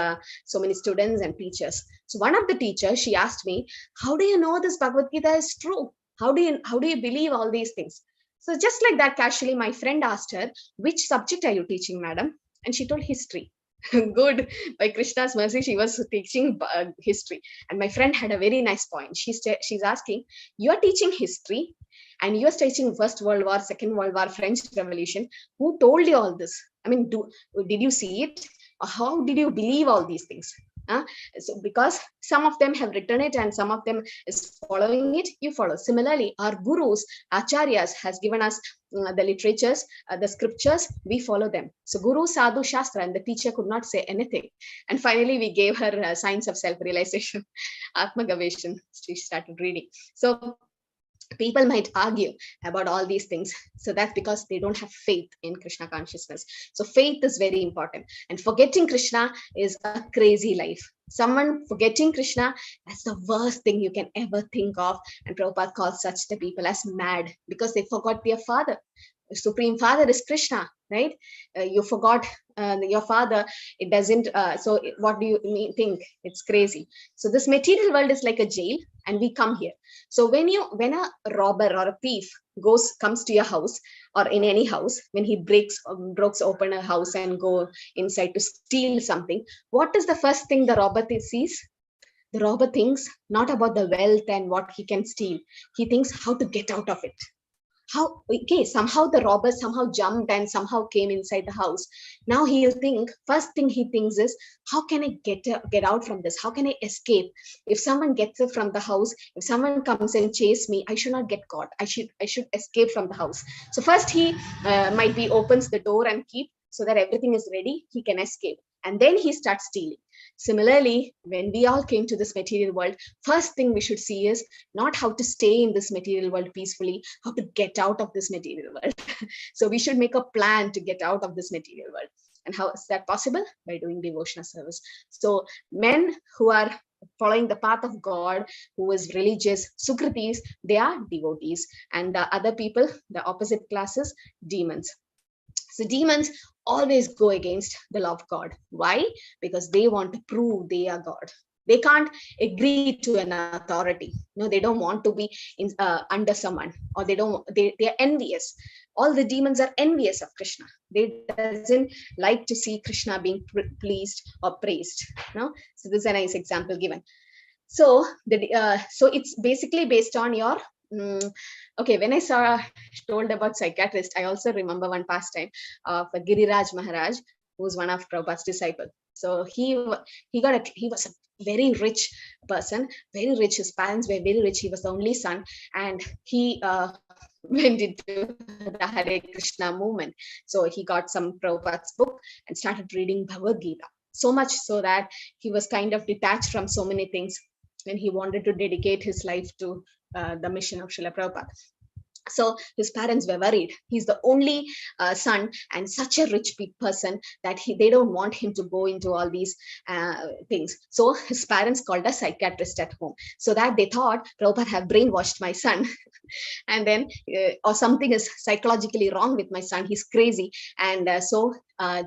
D: so many students and teachers. So one of the teachers, she asked me, how do you know this Bhagavad Gita is true? How do you believe all these things? So just like that, casually, my friend asked her, which subject are you teaching, madam? And she told history. Good. By Krishna's mercy, she was teaching history. And my friend had a very nice point. She's asking, you are teaching history and you are teaching First World War, Second World War, French Revolution. Who told you all this? I mean, did you see it? Or how did you believe all these things? So because some of them have written it and some of them is following it, you follow. Similarly, our gurus, acharyas, has given us the literatures, the scriptures, we follow them. So Guru, Sadhu, Shastra, and the teacher could not say anything. And finally, we gave her Science of Self-Realization, Atma Gaveshan. She started reading. So people might argue about all these things. So that's because they don't have faith in Krishna consciousness. So faith is very important. And forgetting Krishna is a crazy life. Someone forgetting Krishna, that's the worst thing you can ever think of. And Prabhupada calls such the people as mad because they forgot their father. The Supreme Father is Krishna, right? You forgot your father. It doesn't. So what do you think? It's crazy. So this material world is like a jail, and we come here. So when a robber or a thief comes to your house or in any house, when he breaks open a house and go inside to steal something, what is the first thing the robber sees? The robber thinks not about the wealth and what he can steal. He thinks how to get out of it. Somehow the robber somehow jumped and somehow came inside the house. Now he'll think, first thing he thinks is, how can I get out from this? How can I escape? If someone gets it from the house, if someone comes and chase me, I should not get caught. I should escape from the house. So first he might be opens the door and keep so that everything is ready, he can escape. And then he starts stealing. Similarly, when we all came to this material world, first thing we should see is not how to stay in this material world peacefully, how to get out of this material world. So we should make a plan to get out of this material world. And how is that possible? By doing devotional service. So men who are following the path of God, who is religious, Sukritis, they are devotees. And the other people, the opposite classes, demons. So demons always go against the law of God. Why? Because they want to prove they are God. They can't agree to an authority. No, they don't want to be under someone, or they are envious. All the demons are envious of Krishna. They doesn't like to see Krishna being pleased or praised. No, so this is a nice example given. So so it's basically based on your okay, when I told about psychiatrist, I also remember one pastime of Giriraj Maharaj, who was one of Prabhupada's disciples. So he was a very rich person, very rich. His parents were very rich. He was the only son, and he went into the Hare Krishna movement. So he got some Prabhupada's book and started reading Bhagavad Gita. So much so that he was kind of detached from so many things, and he wanted to dedicate his life to the mission of Srila Prabhupada. So his parents were worried. He's the only son and such a rich person that they don't want him to go into all these things. So his parents called a psychiatrist at home, so that they thought Prabhupada have brainwashed my son and then or something is psychologically wrong with my son. He's crazy. And so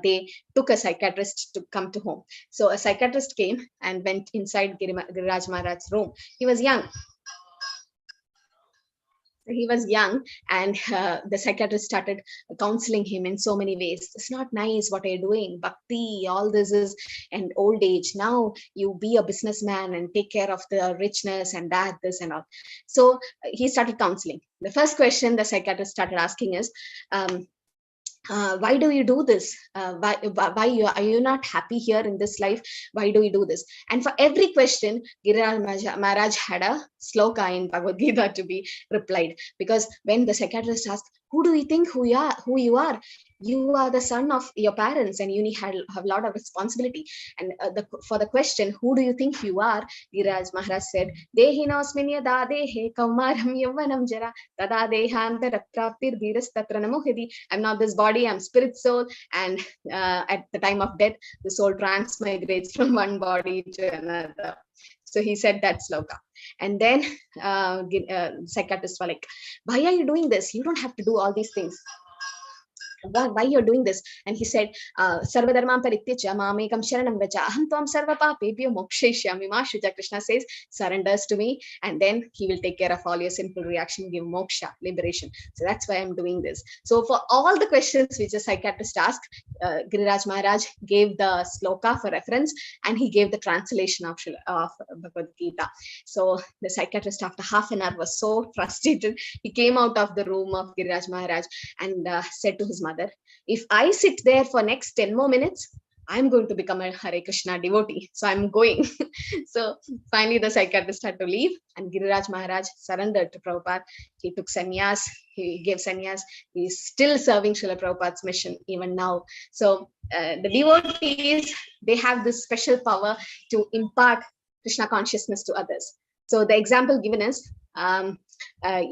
D: they took a psychiatrist to come to home. So a psychiatrist came and went inside Giriraj Maharaj's room. He was young. And the psychiatrist started counseling him in so many ways. It's not nice what you're doing. Bhakti, all this is an old age. Now you be a businessman and take care of the richness and that, this and all. So he started counseling. The first question the psychiatrist started asking is, why do you do this? Why are you not happy here in this life? Why do you do this? And for every question, Giriraj Maharaj had a sloka in Bhagavad Gita to be replied. Because when the psychiatrist asked, who do you think who you are? You are the son of your parents, and you have a lot of responsibility. And for the question, who do you think you are? Giriraj Maharaj said, Dehinosmin yada dehe kaumaram yavvanam jara tada dehantara praptir dhiras tatra namohidi. I'm not this body, I'm spirit soul, and at the time of death, the soul transmigrates from one body to another. So he said that sloka. And then psychiatrists were like, why are you doing this? You don't have to do all these things. Why you're doing this? And he said, Sarva dharmam parityaja mamekam sharanam vraja aham tvam sarva papebhyo mokshayishyami ma Shuja. Krishna says, surrenders to me, and then he will take care of all your sinful reaction, give moksha, liberation. So that's why I'm doing this. So for all the questions which the psychiatrist asked, Giriraj Maharaj gave the sloka for reference, and he gave the translation of Bhagavad Gita. So the psychiatrist, after half an hour, was so frustrated. He came out of the room of Giriraj Maharaj and said to his mother, if I sit there for next 10 more minutes, I'm going to become a Hare Krishna devotee. So I'm going. So finally the psychiatrist had to leave, and Giriraj Maharaj surrendered to Prabhupada. He took sannyas. He gave sannyas. He's still serving Srila Prabhupada's mission even now. So the devotees, they have this special power to impart Krishna consciousness to others. So the example given is,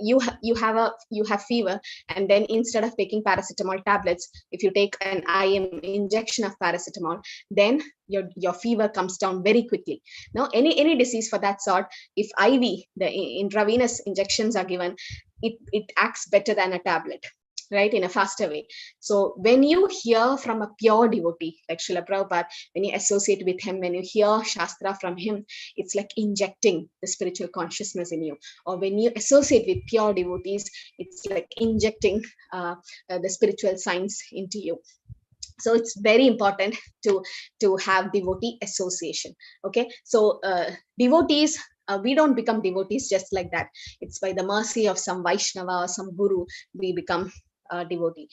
D: you have fever, and then instead of taking paracetamol tablets, if you take an IM injection of paracetamol, then your fever comes down very quickly. Now any disease for that sort, if IV, the intravenous injections are given, it acts better than a tablet, right, in a faster way. So when you hear from a pure devotee like Srila Prabhupada, when you associate with him, when you hear Shastra from him, it's like injecting the spiritual consciousness in you. Or when you associate with pure devotees, it's like injecting the spiritual science into you. So it's very important to have devotee association. Okay, so devotees, we don't become devotees just like that. It's by the mercy of some Vaishnava or some Guru we become a devotee.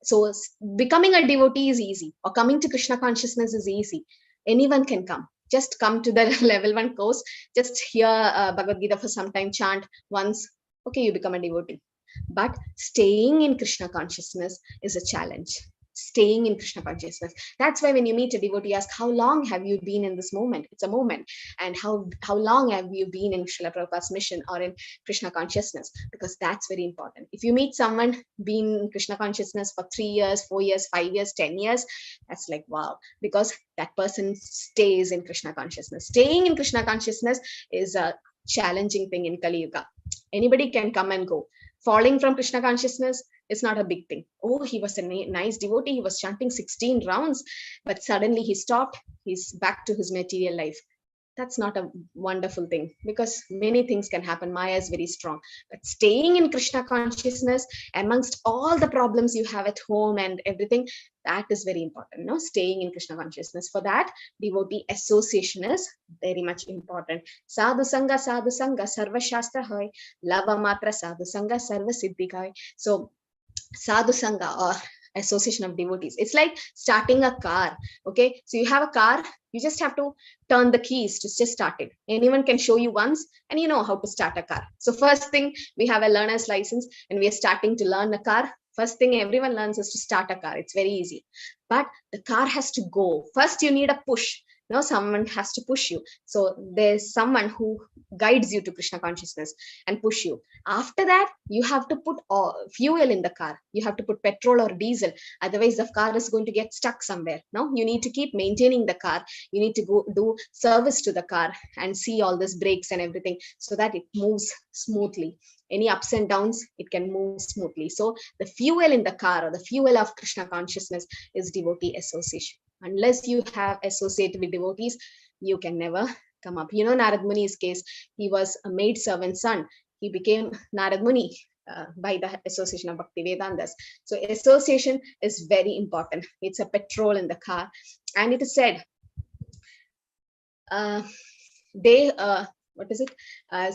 D: So becoming a devotee is easy, or coming to Krishna consciousness is easy. Anyone can come. Just come to the level 1 course, just hear Bhagavad Gita for some time, chant once, okay, you become a devotee. But staying in Krishna consciousness is a challenge. Staying in Krishna consciousness. That's why when you meet a devotee, ask, how long have you been in this moment? It's a moment. And how long have you been in Srila Prabhupada's mission or in Krishna consciousness? Because that's very important. If you meet someone being in Krishna consciousness for 3 years, 4 years, 5 years, 10 years, that's like, wow, because that person stays in Krishna consciousness. Staying in Krishna consciousness is a challenging thing in Kali Yuga. Anybody can come and go. Falling from Krishna consciousness is not a big thing. Oh, he was a nice devotee. He was chanting 16 rounds, but suddenly he stopped. He's back to his material life. That's not a wonderful thing, because many things can happen. Maya is very strong. But staying in Krishna consciousness amongst all the problems you have at home and everything, that is very important. No, staying in Krishna consciousness. For that, devotee association is very much important. Sadhu Sangha, Sarva Shastra Hai, Lava Matra Sadhu Sangha, Sarva Siddhi Hai. So Sadhu Sangha, or association of devotees, it's like starting a car. Okay, so you have a car, you just have to turn the keys to just start it. Anyone can show you once and you know how to start a car. So first thing, we have a learner's license and we are starting to learn a car. First thing everyone learns is to start a car. It's very easy, but the car has to go. First you need a push. No, someone has to push you. So there's someone who guides you to Krishna consciousness and push you. After that, you have to put fuel in the car. You have to put petrol or diesel. Otherwise, the car is going to get stuck somewhere. No, you need to keep maintaining the car. You need to go do service to the car and see all this brakes and everything so that it moves smoothly. Any ups and downs, it can move smoothly. So the fuel in the car, or the fuel of Krishna consciousness, is devotee association. Unless you have associated with devotees, you can never come up. You know, Narad Muni's case, he was a maid servant's son. He became Narad Muni by the association of Bhakti Vedantas. So association is very important. It's a petrol in the car. And it is said, what is it?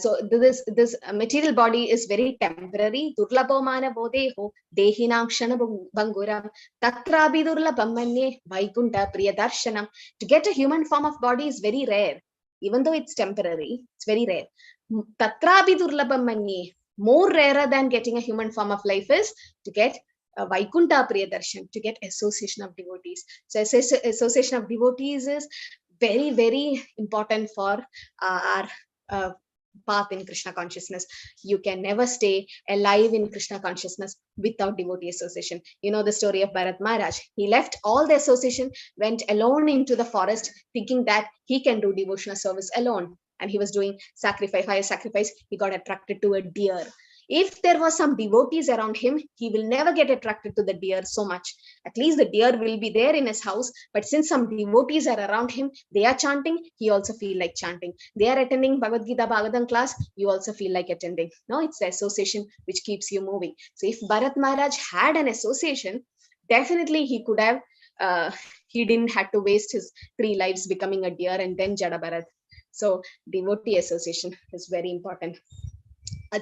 D: So this material body is very temporary. Durlabho manavo deho dehinam kshana banguram tatrabi durlabham manye vaikunta priyadarshanam. To get a human form of body is very rare. Even though it's temporary, it's very rare. Tatrabi durlabham manye. more rarer than getting a human form of life is to get a Vaikuntha Priyadarshan, to get association of devotees. So association of devotees is very, very important for our path in Krishna consciousness. You can never stay alive in Krishna consciousness without devotee association. You know the story of Bharat Maharaj. He left all the association, went alone into the forest, thinking that he can do devotional service alone. And he was doing fire sacrifice. He got attracted to a deer. If there was some devotees around him, he will never get attracted to the deer so much. At least the deer will be there in his house. But since some devotees are around him, they are chanting, he also feel like chanting. They are attending Bhagavad Gita Bhagavatam class, you also feel like attending. No, it's the association which keeps you moving. So if Bharat Maharaj had an association, definitely he could have, he didn't have to waste his 3 lives becoming a deer and then Jada Bharat. So devotee association is very important.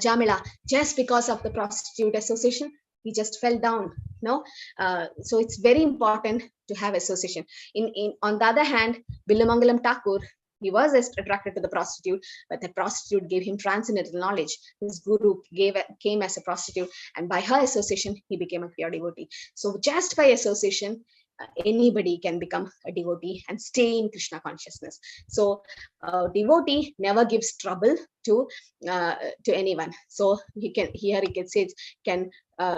D: Jamila, just because of the prostitute association, he just fell down. No, so it's very important to have association. On the other hand, Bilamangalam Thakur, he was attracted to the prostitute, but the prostitute gave him transcendental knowledge. His guru came as a prostitute, and by her association, he became a pure devotee. So just by association, anybody can become a devotee and stay in Krishna consciousness. So devotee never gives trouble to anyone. So he can say can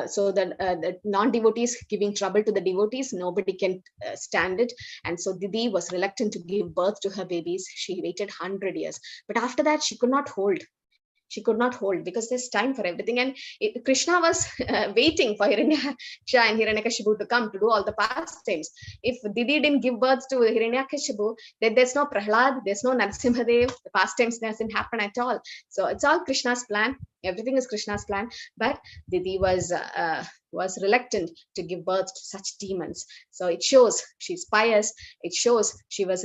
D: so that the non-devotees giving trouble to the devotees, nobody can stand it. And so Didi was reluctant to give birth to her babies. She waited 100 years, but after that she could not hold. She could not hold because there's time for everything. And Krishna was waiting for Hiranyaksha and Hiranyakashipu to come to do all the pastimes. If Didi didn't give birth to Hiranyakashipu, then there's no Prahlad, there's no Narasimhadev, the pastimes doesn't happen at all. So it's all Krishna's plan. Everything is Krishna's plan. But Didi was reluctant to give birth to such demons. So it shows she's pious. It shows she was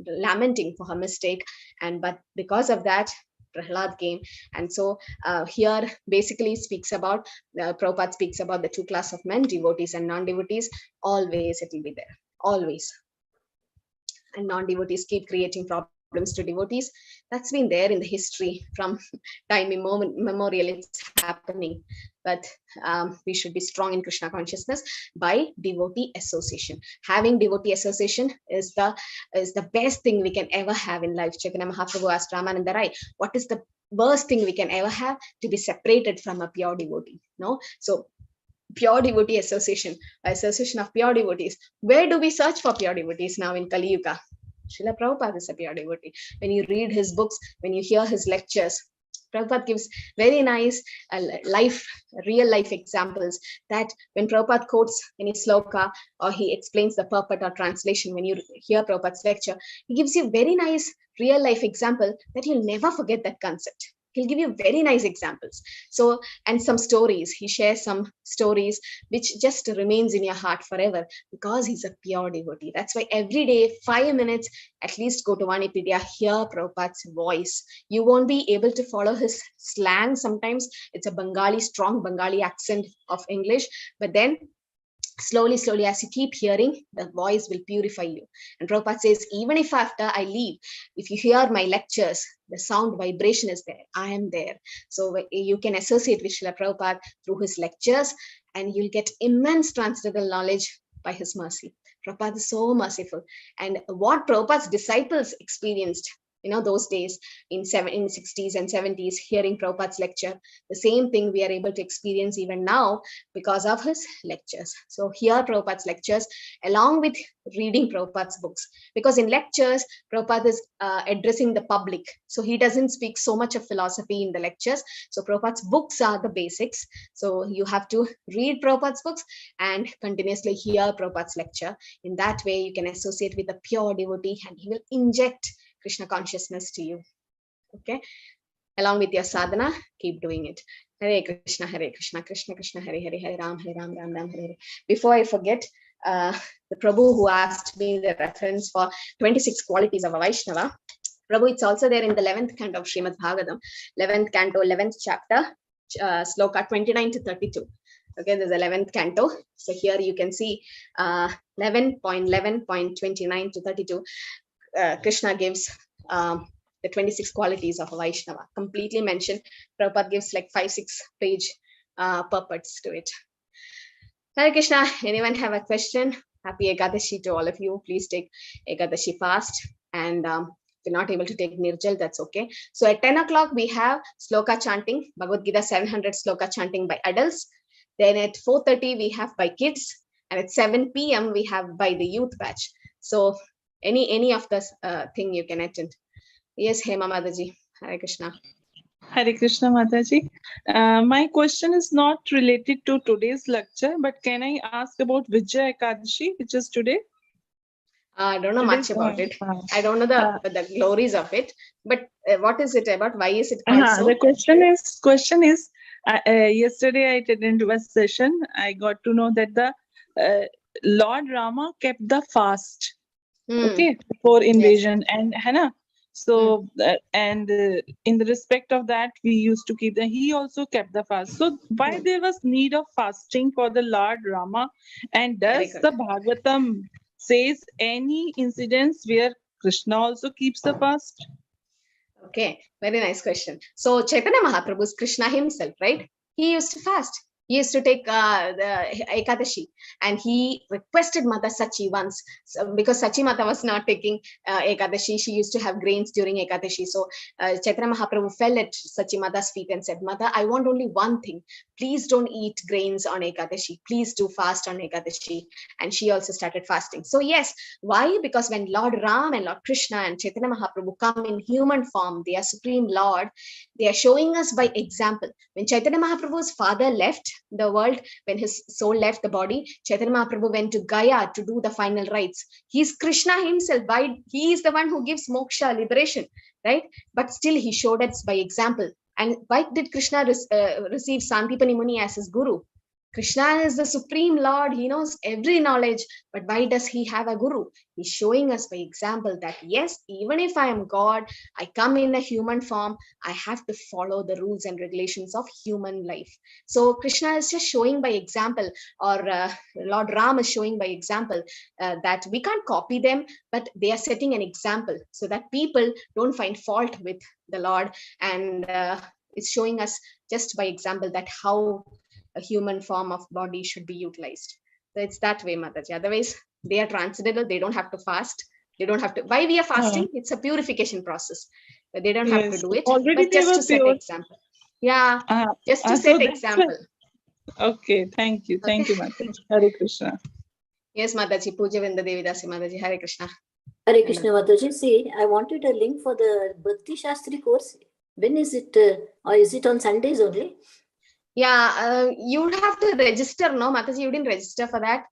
D: lamenting for her mistake. But because of that, Prahlad came. And so here basically speaks about, Prabhupada speaks about the 2 classes of men, devotees and non-devotees. Always it will be there, always. And non-devotees keep creating problems to devotees. That's been there in the history from time immemorial. It's happening. But we should be strong in Krishna consciousness by devotee association. Having devotee association is the best thing we can ever have in life. Chaitanya Mahaprabhu asked Ramananda Rai, what is the worst thing we can ever have? To be separated from a pure devotee. No, so pure devotee association of pure devotees. Where do we search for pure devotees now in Kali Yuga? Srila Prabhupada is a pure devotee. When you read his books, when you hear his lectures, Prabhupada gives very nice real life examples that when Prabhupada quotes any sloka or he explains the purport or translation, when you hear Prabhupada's lecture, he gives you very nice real life example that you'll never forget that concept. He'll give you very nice examples. So, and some stories, he shares some stories which just remains in your heart forever because he's a pure devotee. That's why every day, 5 minutes, at least go to Vanipedia, hear Prabhupada's voice. You won't be able to follow his slang. Sometimes it's a strong Bengali accent of English, but then slowly, as you keep hearing, the voice will purify you. And Prabhupada says, even if after I leave, if you hear my lectures, the sound vibration is there. I am there. So you can associate with Srila Prabhupada through his lectures, and you'll get immense transcendental knowledge by his mercy. Prabhupada is so merciful. And what Prabhupada's disciples experienced, those days in 60s and 70s, hearing Prabhupada's lecture, the same thing we are able to experience even now because of his lectures. So hear Prabhupada's lectures along with reading Prabhupada's books, because in lectures, Prabhupada is addressing the public. So he doesn't speak so much of philosophy in the lectures. So Prabhupada's books are the basics. So you have to read Prabhupada's books and continuously hear Prabhupada's lecture. In that way, you can associate with a pure devotee and he will inject Krishna consciousness to you. Okay, along with your sadhana, keep doing it. Hare Krishna, Krishna Krishna, Hare Hare, Hare Ram, Ram Ram, Hare Hare. Before I forget, the Prabhu who asked me the reference for 26 qualities of a Vaishnava, Prabhu, it's also there in the 11th canto of Shrimad Bhagavatam, 11th canto, 11th chapter, sloka 29 to 32. Okay, there's 11th canto. So here you can see 11.11.29 to 32. Krishna gives the 26 qualities of a Vaishnava, completely mentioned. Prabhupada gives like 5-6 page purports to it. Hare Krishna. Anyone have a question? Happy Ekadashi to all of you. Please take Ekadashi fast. And if you're not able to take Nirjal, that's okay. So at 10 o'clock, we have Sloka chanting, Bhagavad Gita 700 Sloka chanting by adults. Then at 4:30, we have by kids. And at 7 p.m., we have by the youth batch. So any of this thing you can attend. Yes, Hema Mataji. Hare Krishna.
K: Hare Krishna Mataji. My question is not related to today's lecture, but can I ask about Vijaya Ekadashi, which is today?
D: I don't know much about it. I don't know the glories of it. But what is it about? Why is it called so?
K: The question is yesterday I attended a session. I got to know that the Lord Rama kept the fast, okay, before invasion, yes. And Hannah. So in the respect of that, we used to keep he also kept the fast. So why there was need of fasting for the Lord Rama, and does the Bhagavatam says any incidents where Krishna also keeps the fast?
D: Okay, very nice question. So Chaitanya Mahaprabhu is Krishna himself, right? He used to fast. He used to take the Ekadashi, and he requested Mata Sachi once, because Sachi Mata was not taking Ekadashi. She used to have grains during Ekadashi. So Chaitanya Mahaprabhu fell at Sachi Mata's feet and said, Mata, I want only one thing. Please don't eat grains on Ekadashi. Please do fast on Ekadashi. And she also started fasting. So yes, why? Because when Lord Ram and Lord Krishna and Chaitanya Mahaprabhu come in human form, they are Supreme Lord. They are showing us by example. When Chaitanya Mahaprabhu's father left the world, when his soul left the body, Chaitanya Mahaprabhu went to Gaya to do the final rites. He's Krishna himself. He is the one who gives moksha, liberation, right? But still he showed us by example. And why did Krishna receive Santipani Muni as his guru? Krishna is the Supreme Lord. He knows every knowledge. But why does he have a guru? He's showing us by example that yes, even if I am God, I come in a human form, I have to follow the rules and regulations of human life. So Krishna is just showing by example, or Lord Ram is showing by example that we can't copy them, but they are setting an example so that people don't find fault with the Lord. And it's showing us just by example that how a human form of body should be utilized. So it's that way, Mataji. Otherwise, they are transcendental. They don't have to fast. They don't have to. Why we are fasting? It's a purification process. They don't have to do it.
K: Already
D: but just to set example. Yeah, just to set example.
K: Okay, thank you. Thank you, Mataji. Hare Krishna.
D: Yes, Mataji. Puja Vrinda Devidasi Mataji. Hare Krishna.
L: Hare Krishna, Mataji. See, I wanted a link for the Bhakti Shastri course. When is it? Or is it on Sundays only?
D: Yeah, you have to register. No, Mataji, you didn't register for that.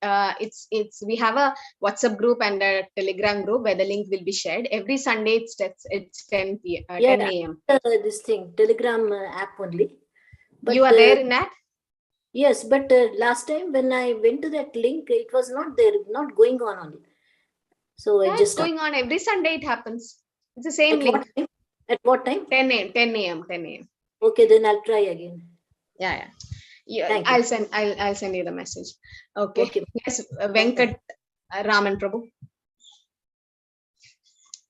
D: We have a WhatsApp group and a Telegram group where the link will be shared. Every Sunday it's 10 a.m.
L: This thing, Telegram app only. But,
D: you are there in that?
L: Yes, but last time when I went to that link, it was not there, not going on only. So I just
D: going on every Sunday. It happens. It's the same link.
L: At what time?
D: 10 a.m.
L: Okay, then I'll try again.
D: Yeah. I'll send you the message. Okay. Yes, Venkat Raman Prabhu.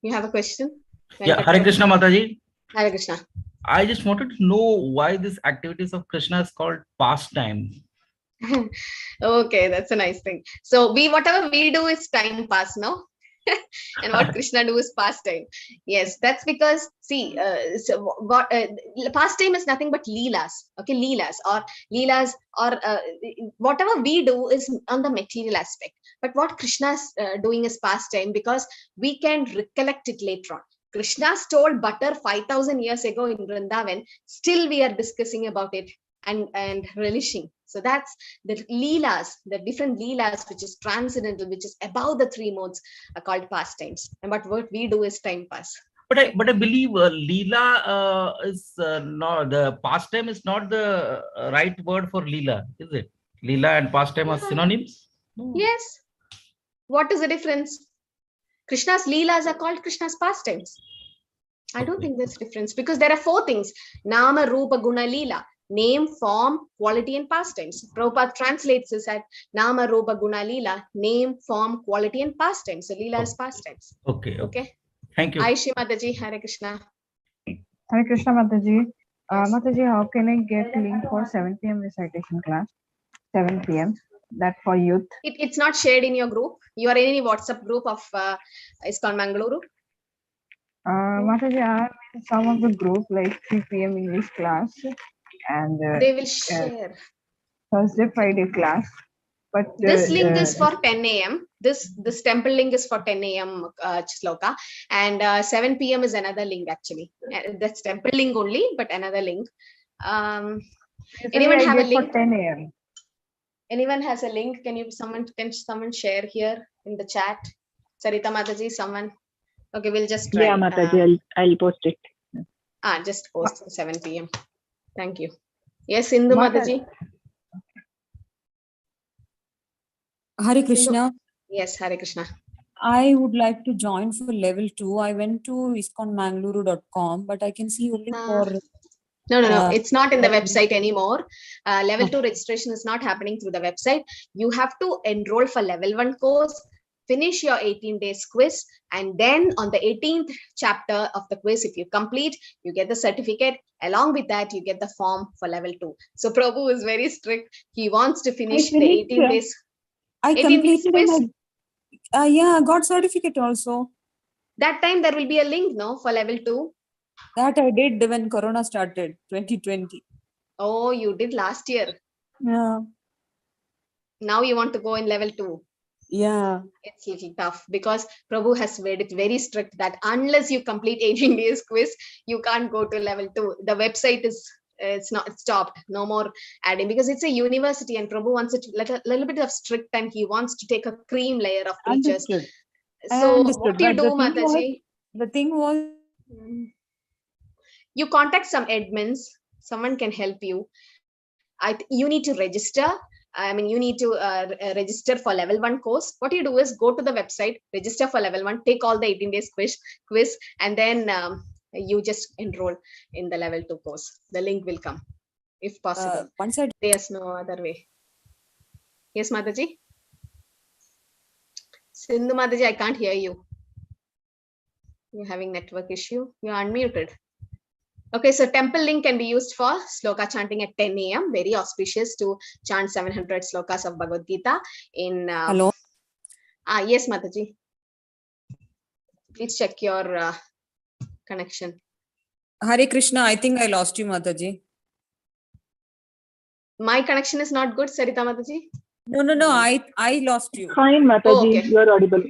D: You have a question?
M: Yeah, Hare Krishna Mataji.
D: Hare Krishna.
M: I just wanted to know why this activities of Krishna is called pastime.
D: Okay, that's a nice thing. So whatever we do is time pass, no? And what Krishna do is pastime. Yes, that's because see, pastime is nothing but leelas. Okay, leelas or whatever we do is on the material aspect. But what Krishna is doing is pastime because we can recollect it later on. Krishna stole butter 5,000 years ago in Vrindavan. Still, we are discussing about it and relishing. So that's the leelas, the different leelas, which is transcendental, which is above the three modes, are called pastimes. And what we do is time pass.
M: But I believe leela is not the pastime is not the right word for leela, is it? Leela and pastime are synonyms.
D: No. Yes. What is the difference? Krishna's leelas are called Krishna's pastimes. I don't think there's a difference because there are four things: Nama, Rupa, Guna, Leela. Name, form, quality, and pastimes. Prabhupada translates this as Nama, Rupa, Guna, Leela. Name, form, quality, and pastimes. So Leela is pastimes.
M: Okay. Thank you.
D: Hi, Shrimadaji. Hare Krishna.
C: Hare Krishna, Mataji. Mataji, how can I get link for 7 p.m. recitation class? 7 p.m. That for youth.
D: It's not shared in your group. You are in any WhatsApp group of ISKCON Mangalore?
C: Mataji, I am in some of the group like 3 p.m. English class and
D: They will share.
C: Thursday, Friday class. But
D: this link is for 10 a.m. This temple link is for 10 a.m. Shloka, and 7 p.m. is another link actually. That's temple link only, but another link. Anyone have a link?
C: For 10 a.m.
D: Anyone has a link? Can someone share here in the chat? Sarita Mataji, someone. Okay, we'll just try.
N: Yeah, Mataji, I'll post it.
D: Just post 7 p.m. Thank you. Yes, Sindhu Mataji.
O: Hare Krishna.
D: Yes, Hare Krishna.
O: I would like to join for level 2. I went to iskonmangaluru.com, but I can see only for...
D: No. It's not in the website anymore. Level 2 registration is not happening through the website. You have to enroll for level 1 course, finish your 18 days quiz, and then on the 18th chapter of the quiz, if you complete, you get the certificate. Along with that, you get the form for level 2. So Prabhu is very strict. He wants to finish the 18 days.
O: I completed it. I got certificate also.
D: That time there will be a link, no, for level 2.
O: That I did when Corona started, 2020.
D: Oh, you did last year.
O: Yeah.
D: Now you want to go in level 2.
O: Yeah.
D: It's a little tough because Prabhu has made it very strict that unless you complete 18 days quiz, you can't go to level 2. The website is it's stopped. No more adding because it's a university and Prabhu wants it a little bit of strict and he wants to take a cream layer of teachers.
O: Understood.
D: So what do you do, Mataji?
O: The thing was,
D: you contact some admins. Someone can help you. You need to register. You need to register for level 1 course. What you do is go to the website, register for level 1, take all the 18 days quiz, and then you just enroll in the level 2 course. The link will come if possible. There's no other way. Yes, Mataji? Sindhu Mataji, I can't hear you. You're having network issue. You're unmuted. Okay, so temple link can be used for sloka chanting at 10 a.m. Very auspicious to chant 700 slokas of Bhagavad Gita in...
O: Hello?
D: Yes, Mataji. Please check your connection.
O: Hare Krishna, I think I lost you, Mataji.
D: My connection is not good, Sarita Mataji?
O: No, I lost you.
N: Fine, Mataji,
D: okay.
N: You are audible.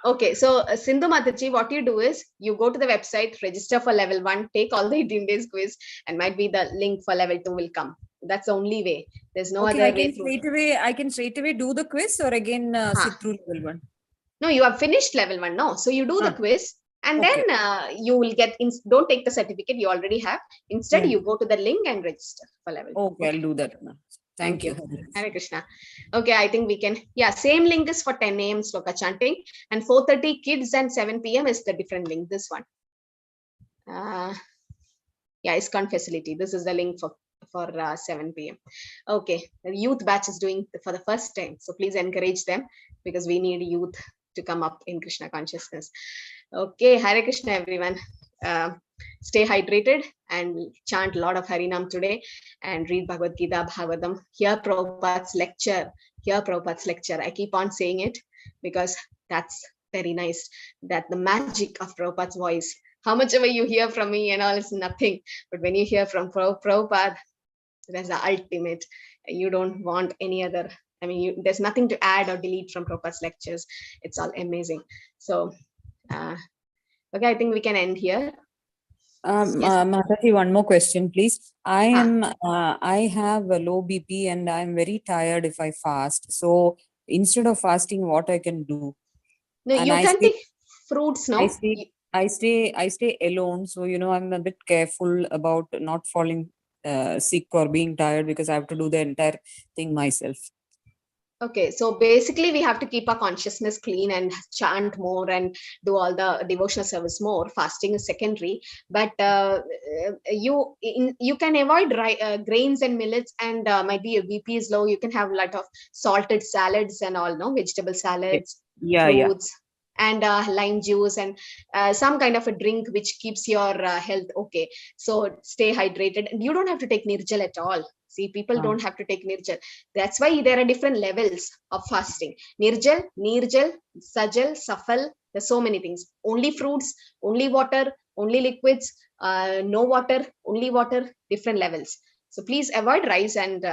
D: Okay, so Sindhu Mataji, what you do is you go to the website, register for level 1, take all the 18 days quiz, and might be the link for level 2 will come. That's the only way. There's no other way through.
O: I can straight away do the quiz or again sit through level 1?
D: No, you have finished level 1, no? So you do the quiz and then you will get, don't take the certificate you already have. Instead, you go to the link and register for level 2.
O: Okay, I'll do that now. Thank you.
D: Hare Krishna. Okay, I think we can, same link is for 10 a.m. sloka chanting and 4:30 kids and 7 p.m. is the different link, this one. ISKCON facility. This is the link for 7 p.m. Okay, the youth batch is doing for the first time. So please encourage them because we need youth to come up in Krishna consciousness. Okay, Hare Krishna, everyone. Stay hydrated and chant a lot of Harinam today and read Bhagavad Gita, Bhagavatam. Hear Prabhupada's lecture. I keep on saying it because that's very nice. That the magic of Prabhupada's voice. How much ever you hear from me and all is nothing. But when you hear from Prabhupada, that's the ultimate. You don't want any other. There's nothing to add or delete from Prabhupada's lectures. It's all amazing. So, okay, I think we can end here.
O: Mataji, one more question, please. I have a low BP and I'm very tired if I fast. So instead of fasting, what I can do?
D: No, you can take fruits, no?
O: I stay alone. So, I'm a bit careful about not falling sick or being tired because I have to do the entire thing myself.
D: Okay, so basically we have to keep our consciousness clean and chant more and do all the devotional service more. Fasting is secondary, but you can avoid grains and millets and might be your BP is low. You can have a lot of salted salads and all, no, vegetable salads, fruits, and lime juice and some kind of a drink which keeps your health okay. So stay hydrated. You don't have to take nirjal at all. See, people don't have to take nirjal. That's why there are different levels of fasting. Nirjal, sajal, safal. There's so many things. Only fruits, only water, only liquids, no water, only water, different levels. So please avoid rice and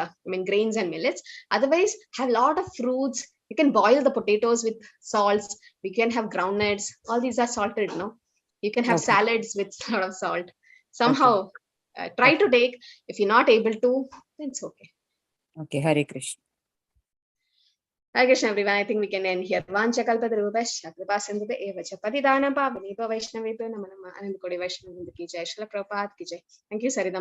D: grains and millets. Otherwise, have a lot of fruits. You can boil the potatoes with salts. We can have groundnuts. All these are salted, no? You can have salads with a lot of salt. Somehow, try to take. If you're not able to, then it's okay.
O: Okay, Hare Krishna.
D: Hare Krishna, everyone. I think we can end here. Vancha kalpatarubhasya kripa sindhubhya eva cha patidanam pavanebhyo vaishnavebhyo namo namah. Anand Kodi Vaishnava Vrinda ki jai. Srila Prabhupada ki jai. Thank you, Saridham.